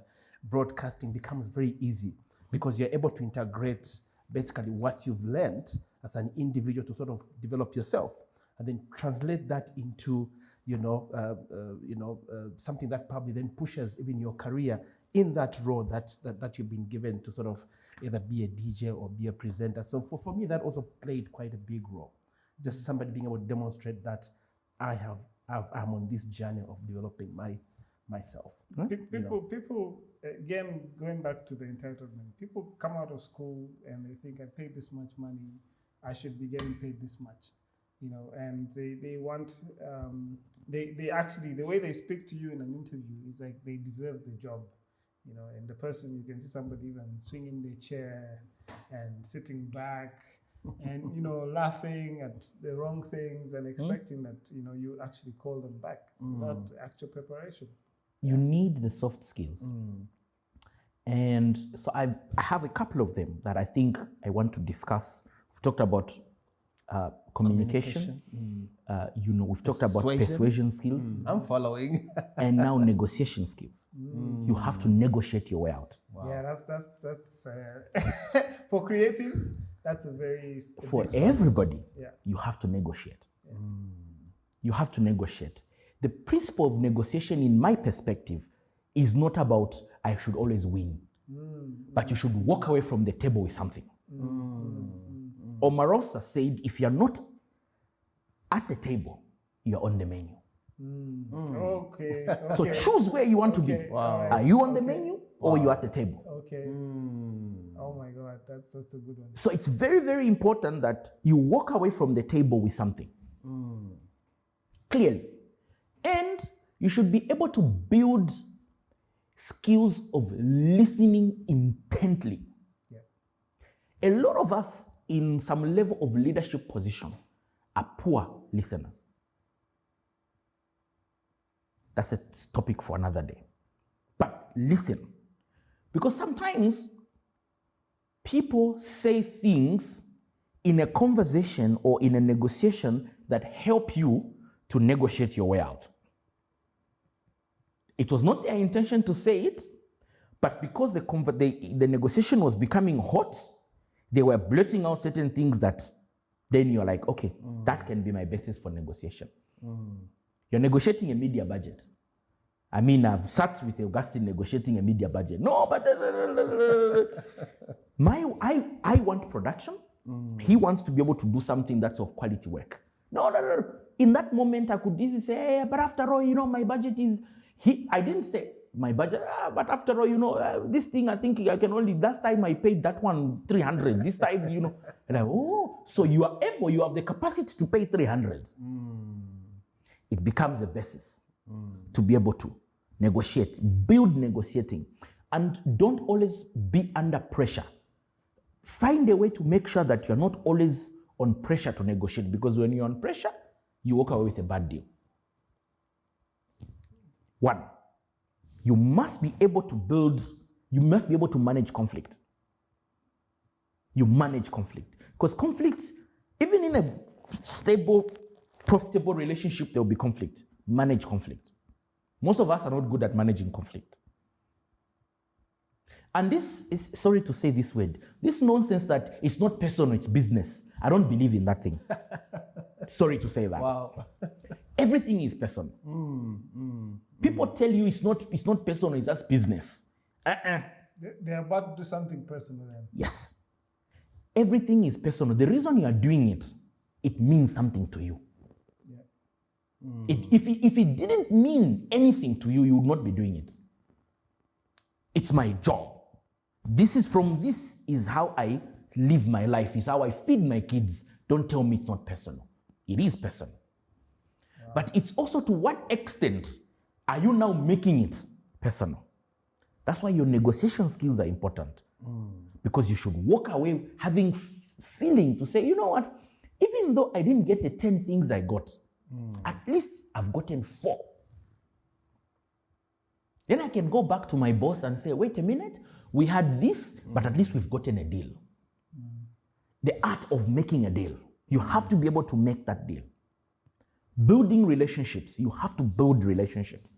broadcasting becomes very easy, because you're able to integrate basically what you've learned as an individual to sort of develop yourself, and then translate that into something that probably then pushes even your career in that role that you've been given to sort of either be a DJ or be a presenter. So for me, that also played quite a big role. Just somebody being able to demonstrate that I'm on this journey of developing myself. People, again, going back to the entitlement, people come out of school and they think, I paid this much money, I should be getting paid this much, and they want, they actually, the way they speak to you in an interview is like they deserve the job, and the person, you can see somebody even swinging their chair and sitting back and, laughing at the wrong things and expecting that, you actually call them back without actual preparation. You need the soft skills. And so I have a couple of them that I think I want to discuss. We've talked about communication. We've talked about persuasion skills. I'm following. And now negotiation skills. You have to negotiate your way out. Wow. Yeah, that's for creatives. That's a very for everybody. Yeah. You have to negotiate. You have to negotiate. The principle of negotiation, in my perspective, is not about I should always win, but you should walk away from the table with something. Omarosa said, if you're not at the table, you're on the menu. Okay. So choose where you want to be. Wow. Are you on the menu or you at the table? Okay. Oh my God, that's a good one. So it's very, very important that you walk away from the table with something. Clearly. And you should be able to build skills of listening intently. Yeah. A lot of us in some level of leadership position are poor listeners. That's a topic for another day. But listen, because sometimes people say things in a conversation or in a negotiation that help you to negotiate your way out. It was not their intention to say it, but because the negotiation was becoming hot, they were blurting out certain things that then you're like, okay, that can be my basis for negotiation. You're negotiating a media budget. I mean, I've sat with Augustine negotiating a media budget. No, but I want production. He wants to be able to do something that's of quality work. No. In that moment, I could easily say, hey, but after all, my budget is... I didn't say my budget, but after all, this thing, I think I can only... Last time I paid that one 300. This time, And so you have the capacity to pay 300. It becomes a basis to be able to negotiate, build negotiating. And don't always be under pressure. Find a way to make sure that you're not always on pressure to negotiate, because when you're on pressure, you walk away with a bad deal. One, you must be able to manage conflict. You manage conflict. Because conflict, even in a stable, profitable relationship, there will be conflict. Manage conflict. Most of us are not good at managing conflict. And this is, sorry to say this word, this nonsense that it's not personal, it's business. I don't believe in that thing. Sorry to say that. Wow. Everything is personal. People tell you it's not personal, it's just business. They're about to do something personal then. Yes. Everything is personal. The reason you are doing it, it means something to you. Yeah. If it didn't mean anything to you, you would not be doing it. It's my job. This is how I live my life. It's how I feed my kids. Don't tell me it's not personal. It is personal. Wow. But it's also to what extent are you now making it personal? That's why your negotiation skills are important. Because you should walk away having feeling to say, you know what, even though I didn't get the 10 things I got, at least I've gotten 4. Then I can go back to my boss and say, wait a minute, we had this, but at least we've gotten a deal. The art of making a deal. You have to be able to make that deal. Building relationships. You have to build relationships.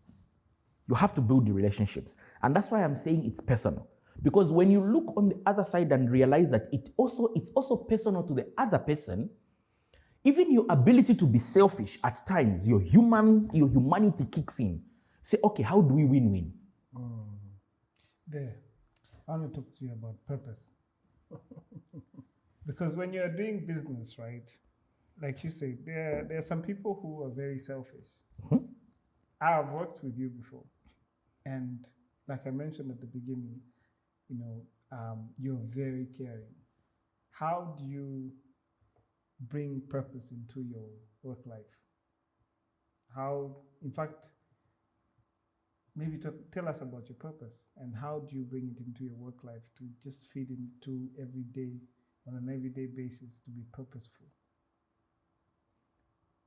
You have to build the relationships. And that's why I'm saying it's personal. Because when you look on the other side and realize that it's also personal to the other person, even your ability to be selfish at times, your humanity kicks in. Say, okay, how do we win-win? There. I want to talk to you about purpose. Because when you're doing business, right, like you say, there are some people who are very selfish. I have worked with you before. And like I mentioned at the beginning, you're very caring. How do you bring purpose into your work life? Maybe tell us about your purpose and how do you bring it into your work life to just feed into on an everyday basis to be purposeful?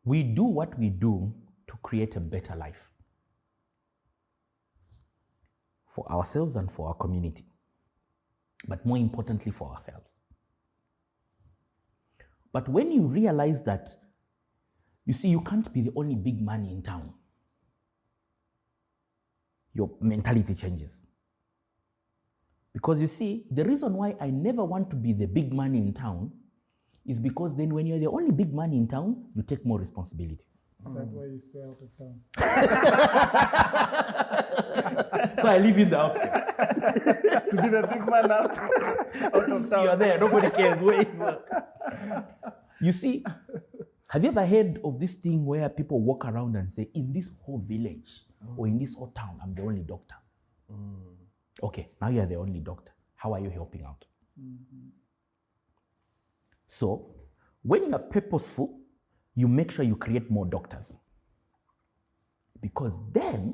We do what we do to create a better life for ourselves and for our community. but more importantly for ourselves. But when you realize that, you see, you can't be the only big money in town, your mentality changes. Because you see, the reason why I never want to be the big money in town is because then when you're the only big money in town, you take more responsibilities. Is that why you stay out of town? So I live in the outskirts. To be the big man out of town. You're there, nobody cares where you work. You see, have you ever heard of this thing where people walk around and say, in this whole village or in this whole town, I'm the only doctor? Okay, now you're the only doctor. How are you helping out? So, when you're purposeful, you make sure you create more doctors. Because then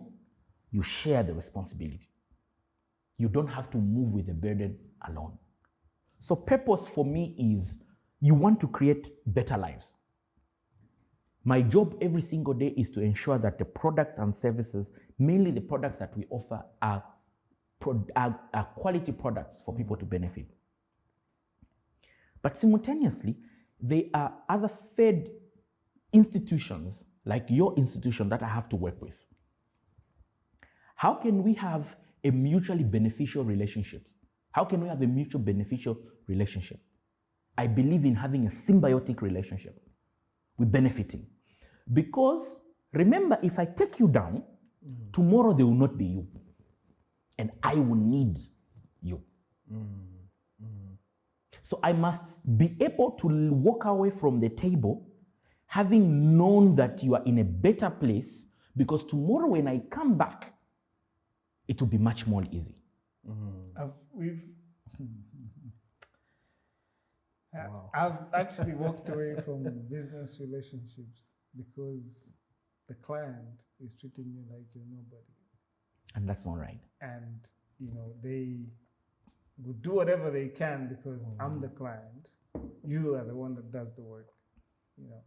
you share the responsibility. You don't have to move with the burden alone. So purpose for me is you want to create better lives. My job every single day is to ensure that the products and services, mainly the products that we offer, are quality products for people to benefit. But simultaneously, there are other fed institutions, like your institution, that I have to work with. How can we have a mutually beneficial relationships? How can we have a mutual beneficial relationship? I believe in having a symbiotic relationship. We're benefiting. Because remember, if I take you down, tomorrow there will not be you. And I will need you. So I must be able to walk away from the table having known that you are in a better place, because tomorrow when I come back, it will be much more easy. I've actually walked away from business relationships because the client is treating you like you're nobody. And that's not right. And, they would do whatever they can because I'm the client. You are the one that does the work.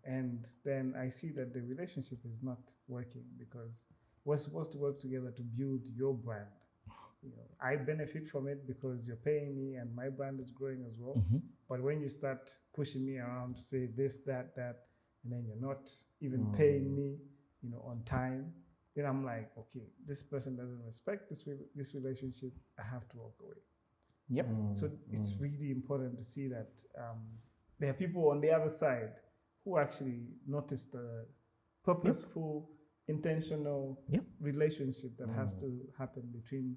And then I see that the relationship is not working because we're supposed to work together to build your brand. I benefit from it because you're paying me and my brand is growing as well. But when you start pushing me around to say this, that, and then you're not even paying me, on time, then I'm like, okay, this person doesn't respect this relationship. I have to walk away. Yep. So it's really important to see that there are people on the other side who actually notice the purposeful, intentional relationship that has to happen between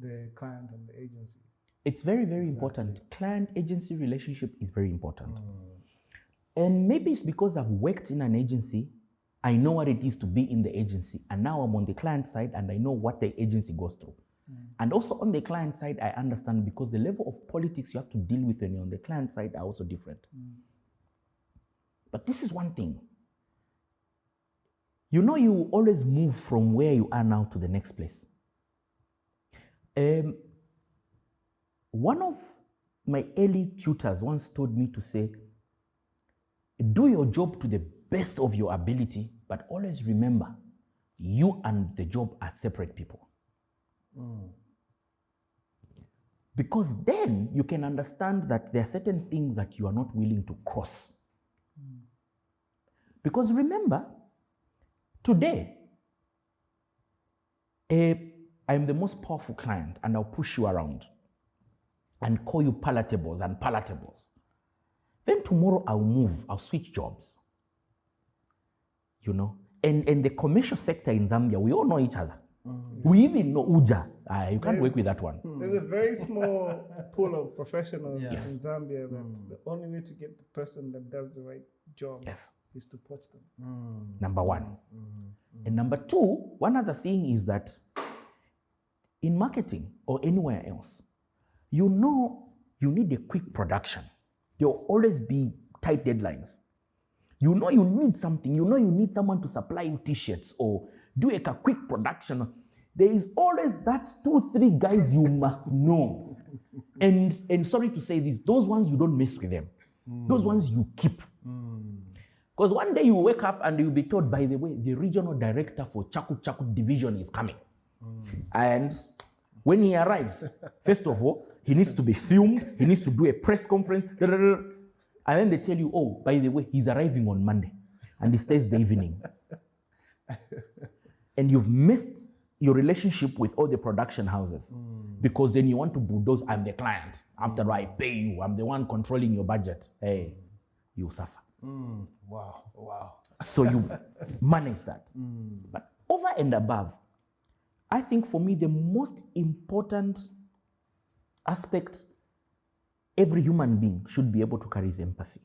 the client and the agency. It's very, very important. Client-agency relationship is very important. And maybe it's because I've worked in an agency, I know what it is to be in the agency, and now I'm on the client side and I know what the agency goes through. And also on the client side, I understand because the level of politics you have to deal with when you're on the client side are also different. But this is one thing. You will always move from where you are now to the next place. One of my early tutors once told me to say, do your job to the best of your ability, but always remember, you and the job are separate people. Because then you can understand that there are certain things that you are not willing to cross. Because remember, today, I'm the most powerful client and I'll push you around and call you palatables and palatables. Then tomorrow I'll move, I'll switch jobs. And the commercial sector in Zambia, we all know each other. We even know Uja. You can't work with that one. There's a very small pool of professionals in Zambia that the only way to get the person that does the right job is to poach them. Number one. And number two, one other thing is that in marketing or anywhere else, you need a quick production. There will always be tight deadlines. You need something. You need someone to supply you t-shirts or do a quick production. There is always that 2-3 guys you must know. And sorry to say this, those ones you don't mess with them. Those ones you keep. Because one day you wake up and you'll be told, by the way, the regional director for Chaku division is coming. And when he arrives, first of all, He needs to be filmed. He needs to do a press conference. And then they tell you, oh, by the way, he's arriving on Monday. And he stays the evening. And you've missed your relationship with all the production houses. Because then you want to bulldoze, I'm the client. After I pay you, I'm the one controlling your budget. Hey, you suffer. Wow. So you manage that. But over and above, I think for me, the most important aspect every human being should be able to carry is empathy.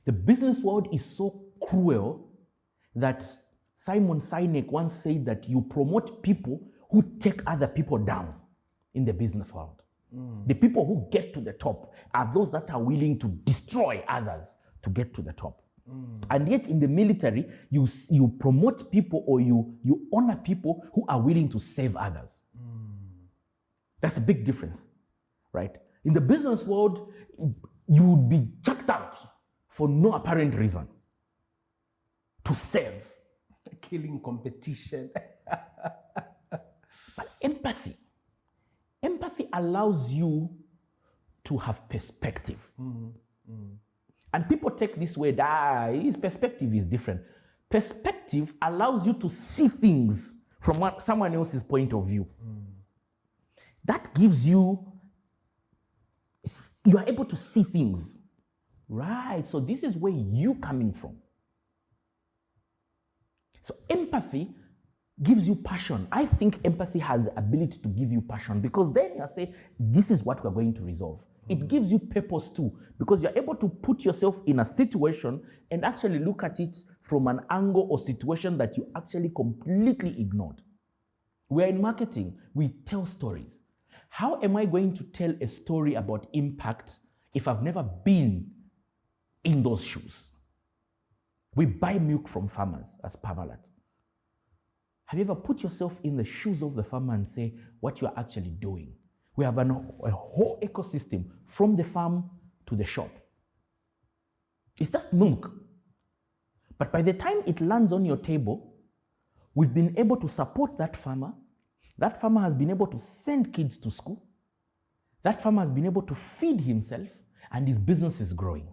The business world is so cruel that Simon Sinek once said that you promote people who take other people down in the business world. The people who get to the top are those that are willing to destroy others to get to the top. And yet in the military, you promote people or you honor people who are willing to save others. That's a big difference, right? In the business world, you would be chucked out for no apparent reason to save. Killing competition. But empathy allows you to have perspective. And people take this word, his perspective is different. Perspective allows you to see things from someone else's point of view. That gives you are able to see things. Right, so this is where you're coming from. So empathy gives you passion. I think empathy has the ability to give you passion because then you say, this is what we're going to resolve. It gives you purpose too, because you're able to put yourself in a situation and actually look at it from an angle or situation that you actually completely ignored. We're in marketing, we tell stories. How am I going to tell a story about impact if I've never been in those shoes? We buy milk from farmers as Parmalat. Have you ever put yourself in the shoes of the farmer and say what you're actually doing? We have a whole ecosystem from the farm to the shop. It's just milk. But by the time it lands on your table, we've been able to support that farmer. That farmer has been able to send kids to school. That farmer has been able to feed himself, and his business is growing.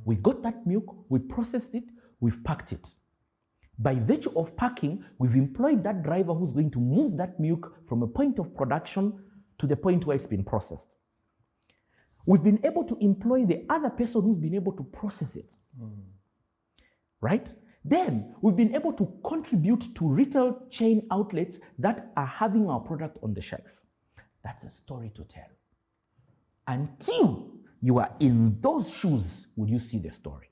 We got that milk, we processed it, we've packed it. By virtue of packing, we've employed that driver who's going to move that milk from a point of production to the point where it's been processed. We've been able to employ the other person who's been able to process it. Right? Then we've been able to contribute to retail chain outlets that are having our product on the shelf. That's a story to tell. Until you are in those shoes, will you see the story?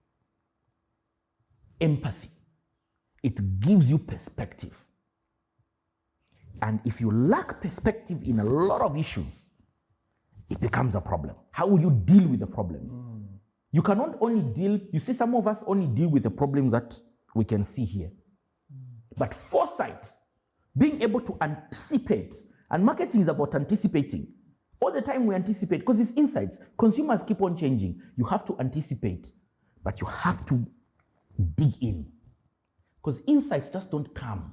Empathy. It gives you perspective. And if you lack perspective in a lot of issues, it becomes a problem. How will you deal with the problems? You cannot only deal, you see, some of us only deal with the problems that we can see here. But foresight, being able to anticipate, and marketing is about anticipating. All the time we anticipate, because it's insights. Consumers keep on changing. You have to anticipate, but you have to dig in. Because insights just don't come.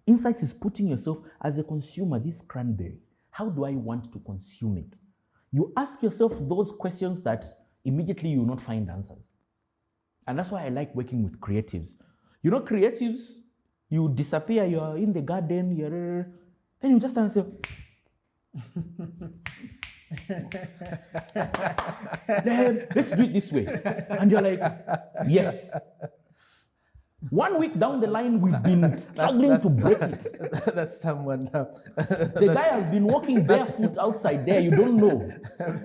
Insights is putting yourself as a consumer, this cranberry. How do I want to consume it? You ask yourself those questions that immediately you will not find answers. And that's why I like working with creatives. You know, creatives, you disappear, you're in the garden, then you just stand and say, let's do it this way. And you're like, yes. 1 week down the line, we've been struggling to break it. That's someone. The guy has been walking barefoot outside there. You don't know.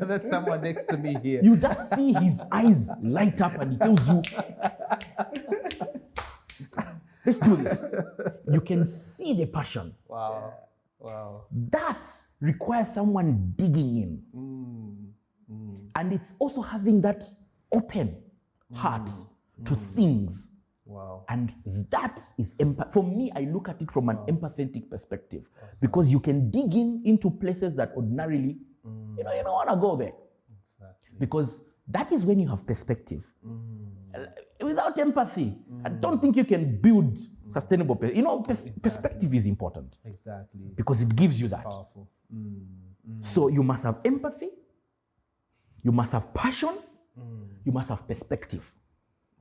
That's someone next to me here. You just see his eyes light up and he tells you, let's do this. You can see the passion. Wow. Wow. That requires someone digging in. And it's also having that open heart to things. Wow. And that is for me, I look at it from an empathetic perspective. Awesome. Because you can dig into places that ordinarily, you don't want to go there. Exactly. Because that is when you have perspective. Without empathy, I don't think you can build sustainable. Perspective is important. Exactly. Because it gives you it's that. Powerful. So you must have empathy, you must have passion, you must have perspective.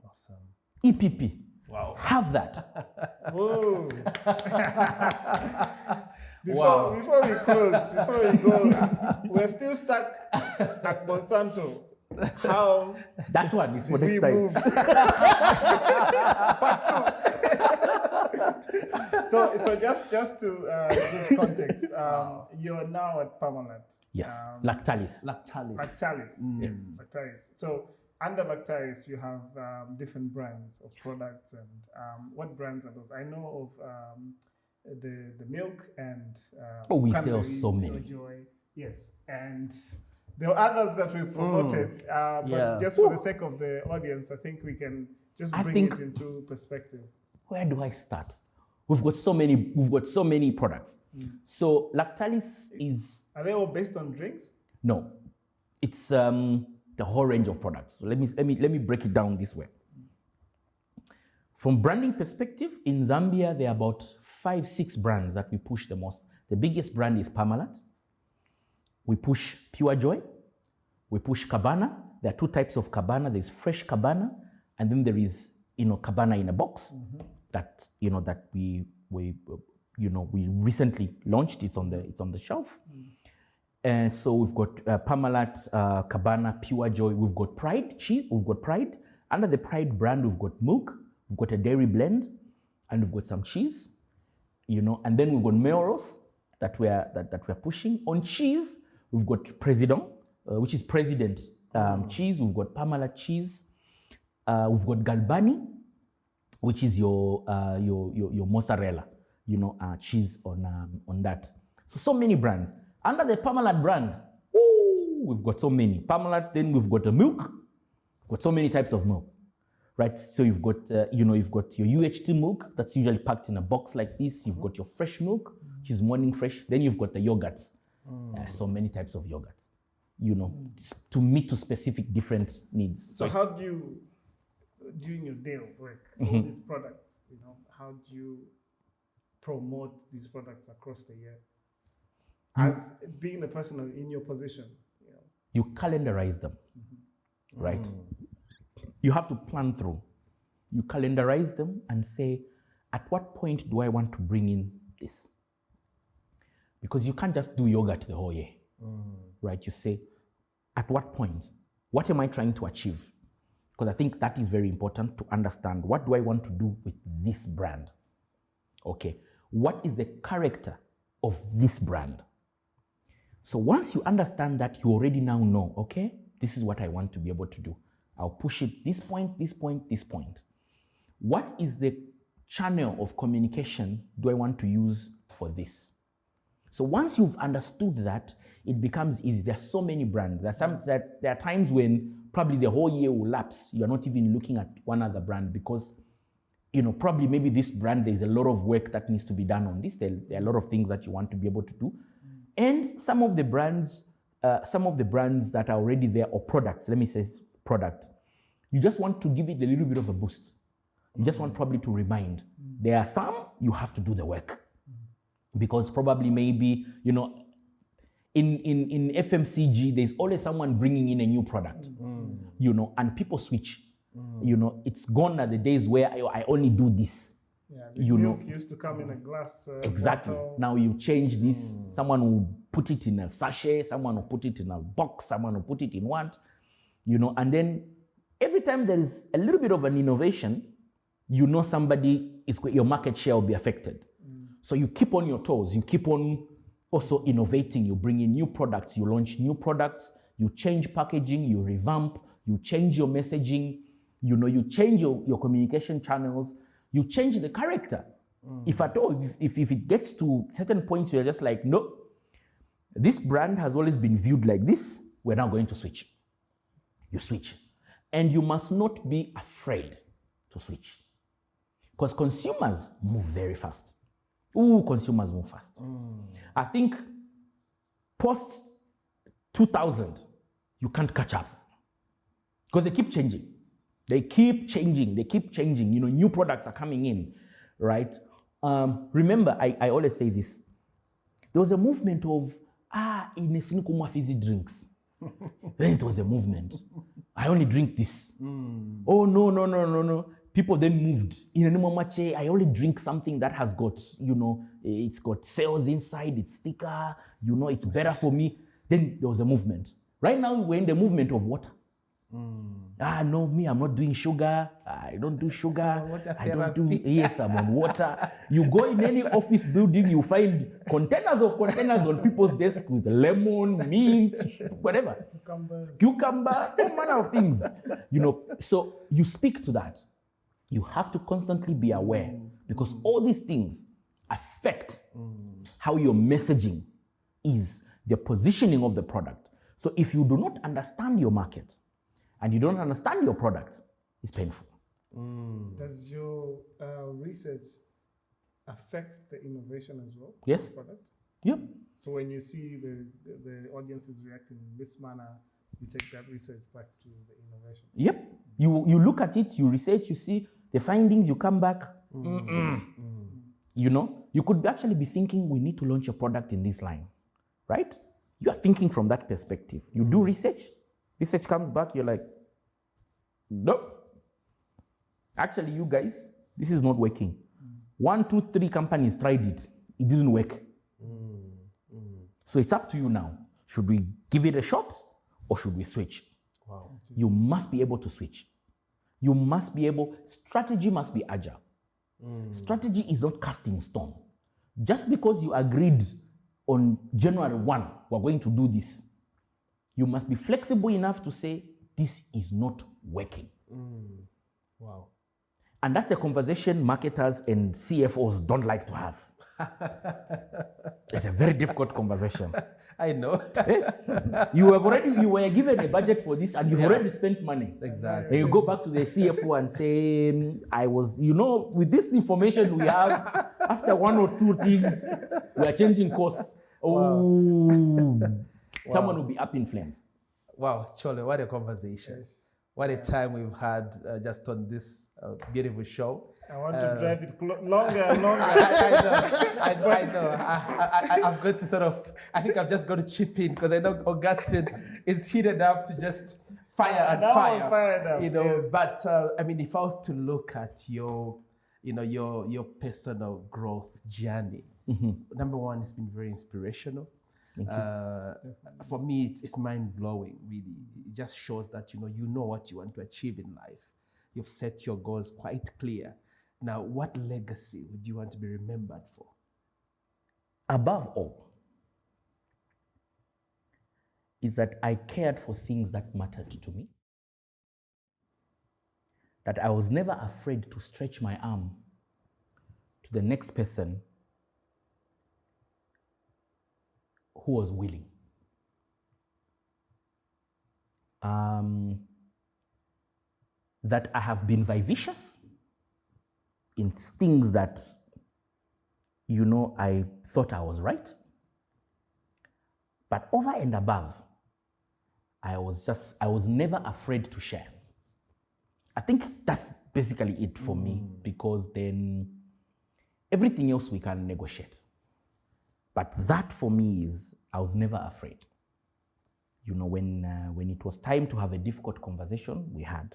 Awesome. EPP. Wow. Have that. Whoa. Before we close, before we go, we're still stuck at Monsanto. How That one is for did next we time. move? So just to give context, you're now at Parmalat. Yes, Lactalis. Lactalis. Yes, Lactalis. So under Lactalis, you have different brands of products, and what brands are those? I know of the milk and we Cranberry, sell so many. Joy. Yes, and there are others that we promoted, but Yeah. just for the sake of the audience, I think we can just I bring think- it into perspective. Where do I start? We've got so many products. So Lactalis is Are they all based on drinks? no, it's the whole range of products. So let me break it down this way. From branding perspective, in Zambia there are about 5-6 brands that we push the most. The biggest brand is Parmalat. We push Pure Joy. We push Cabana. There are 2 types of Cabana. There's fresh Cabana, and then there is Cabana in a box that that we recently launched. It's on the shelf. And so we've got Parmalat, Cabana, Pure Joy. We've got Pride cheese. We've got Pride. Under the Pride brand, we've got milk. We've got a dairy blend, and we've got some cheese. And then we've got Melrose that we're pushing. On cheese, we've got President, which is President cheese. We've got Parmalat cheese. We've got Galbani, which is your mozzarella, cheese on that. So many brands. Under the Parmalat brand, we've got so many. Parmalat, then we've got the milk. We've got so many types of milk, right? So you've got, you've got your UHT milk that's usually packed in a box like this. You've got your fresh milk, which is morning fresh. Then you've got the yogurts. So many types of yogurts, to meet to specific different needs. So how do you, during your day of work, all these products, how do you promote these products across the year? As being the person in your position, you calendarize them, right? You have to plan through. You calendarize them and say, at what point do I want to bring in this? Because you can't just do yogurt the whole year, right? You say, at what point? What am I trying to achieve? Because I think that is very important to understand. What do I want to do with this brand? Okay, what is the character of this brand? So once you understand that, you already now know, okay, this is what I want to be able to do. I'll push it this point, this point, this point. What is the channel of communication do I want to use for this? So once you've understood that, it becomes easy. There are so many brands. There are times when probably the whole year will lapse. You're not even looking at one other brand because, probably maybe this brand, there's a lot of work that needs to be done on this. There are a lot of things that you want to be able to do. And some of the brands that are already there, or products, let me say product, you just want to give it a little bit of a boost. You just want probably to remind. There are some, you have to do the work. Because probably maybe, in FMCG, there's always someone bringing in a new product, and people switch. It's gone are the days where I only do this. Yeah, milk used to come in a glass exactly. bottle. Now you change this. Someone will put it in a sachet. Someone will put it in a box. Someone will put it in what, and then every time there is a little bit of an innovation, your market share will be affected. So you keep on your toes. You keep on also innovating. You bring in new products. You launch new products. You change packaging. You revamp. You change your messaging. You change your communication channels. You change the character. If at all, if it gets to certain points, you're just like, no, this brand has always been viewed like this. We're now going to switch. You switch. And you must not be afraid to switch. Because consumers move very fast. Consumers move fast. I think post 2000, you can't catch up. Because they keep changing. They keep changing. New products are coming in, right? Remember, I always say this. There was a movement of Inesinukuma fizzy drinks. Then it was a movement. I only drink this. Oh, no. People then moved. I only drink something that has got, it's got cells inside, it's thicker, it's better for me. Then there was a movement. Right now, we're in the movement of water. No, me, I'm not doing sugar. I don't do sugar. Yes, I'm on water. You go in any office building, you find containers on people's desks with lemon, mint, whatever. Cucumber, all manner of things. So you speak to that. You have to constantly be aware because all these things affect how your messaging is, the positioning of the product. So if you do not understand your market, and you don't understand your product, it's painful. Does your research affect the innovation as well? Yes. Product? Yep. So when you see the audience is reacting in this manner, you take that research back to the innovation. Yep. You look at it, you research, you see the findings, you come back. You could actually be thinking, we need to launch a product in this line, right? You are thinking from that perspective. You do research comes back, you're like, nope. Actually, you guys, this is not working. 1, 2, 3 companies tried it. It didn't work. So it's up to you now. Should we give it a shot or should we switch? Wow. You must be able to switch. You must be able, strategy must be agile. Strategy is not cast in stone. Just because you agreed on January 1, we're going to do this, you must be flexible enough to say, this is not working. Wow. And that's a conversation marketers and CFOs don't like to have. It's a very difficult conversation. I know. Yes. You were given a budget for this and you've already spent money. Exactly. And you go back to the CFO and say, I was, with this information we have, after 1 or 2 things, we are changing course. Someone will be up in flames. Wow, Choolwe, what a conversation. Yes. What a time we've had just on this beautiful show. I want to drive it longer and longer. I know. I've got to I think I've just got to chip in because I know Augustine is heated up to just fire and fire. Yes. But if I was to look at your personal growth journey, number one, it's been very inspirational. For me, it's mind-blowing, really. It just shows that, you know what you want to achieve in life. You've set your goals quite clear. Now, what legacy would you want to be remembered for? Above all, is that I cared for things that mattered to me. That I was never afraid to stretch my arm to the next person who was willing. That I have been vivacious in things that, I thought I was right. But over and above, I was never afraid to share. I think that's basically it for me, because then everything else we can negotiate. But that for me is, I was never afraid. When it was time to have a difficult conversation, we had.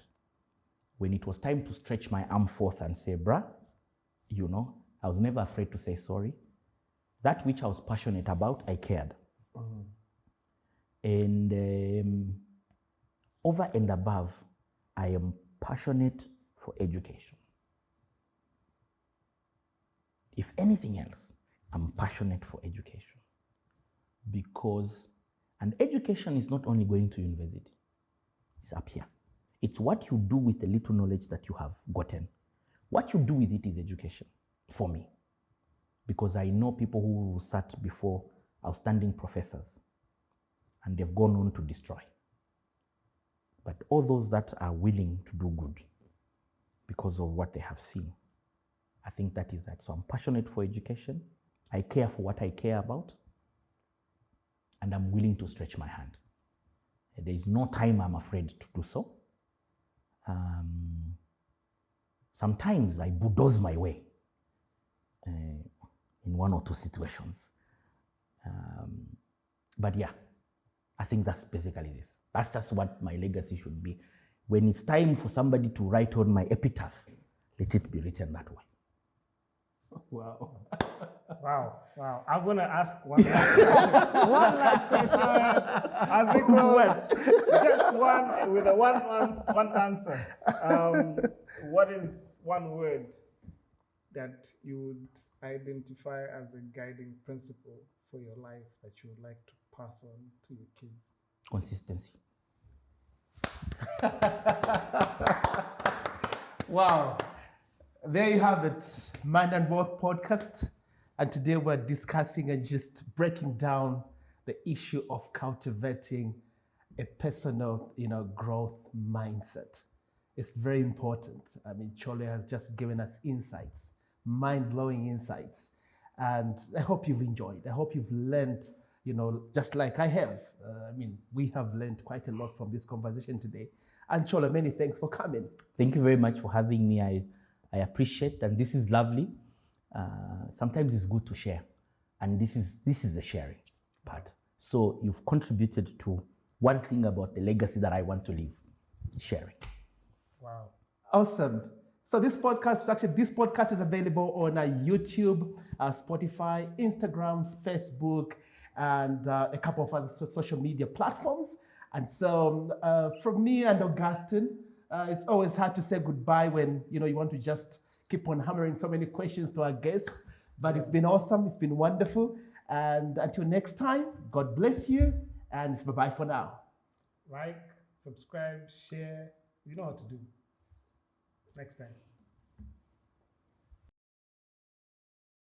When it was time to stretch my arm forth and say, bruh, I was never afraid to say sorry. That which I was passionate about, I cared. And over and above, I am passionate for education. If anything else, I'm passionate for education. And education is not only going to university, it's up here. It's what you do with the little knowledge that you have gotten. What you do with it is education, for me. Because I know people who sat before outstanding professors, and they've gone on to destroy. But all those that are willing to do good because of what they have seen, I think that is that. So I'm passionate for education. I care for what I care about. And I'm willing to stretch my hand. There is no time I'm afraid to do so. Sometimes I bulldoze my way in 1 or 2 situations. But yeah, I think that's basically this. That's just what my legacy should be. When it's time for somebody to write on my epitaph, let it be written that way. Wow. Wow. I'm going to ask one last question. One last question as we close. Just one with a one answer. What is one word that you would identify as a guiding principle for your life that you would like to pass on to your kids? Consistency. Wow. There you have it, Mind and Wealth podcast. And today we're discussing and just breaking down the issue of cultivating a personal, growth mindset. It's very important. I mean, Choolwe has just given us insights, mind-blowing insights. And I hope you've enjoyed. I hope you've learned, just like I have. We have learned quite a lot from this conversation today. And Choolwe, many thanks for coming. Thank you very much for having me. I appreciate, and this is lovely. Sometimes it's good to share, and this is the sharing part. So you've contributed to one thing about the legacy that I want to leave, sharing. Wow. Awesome. So this podcast is available on YouTube, Spotify, Instagram, Facebook, and a couple of other social media platforms. And so from me and Augustine, it's always hard to say goodbye when you want to just keep on hammering so many questions to our guests. But it's been awesome. It's been wonderful. And until next time, God bless you. And it's bye-bye for now. Like, subscribe, share. You know what to do. Next time.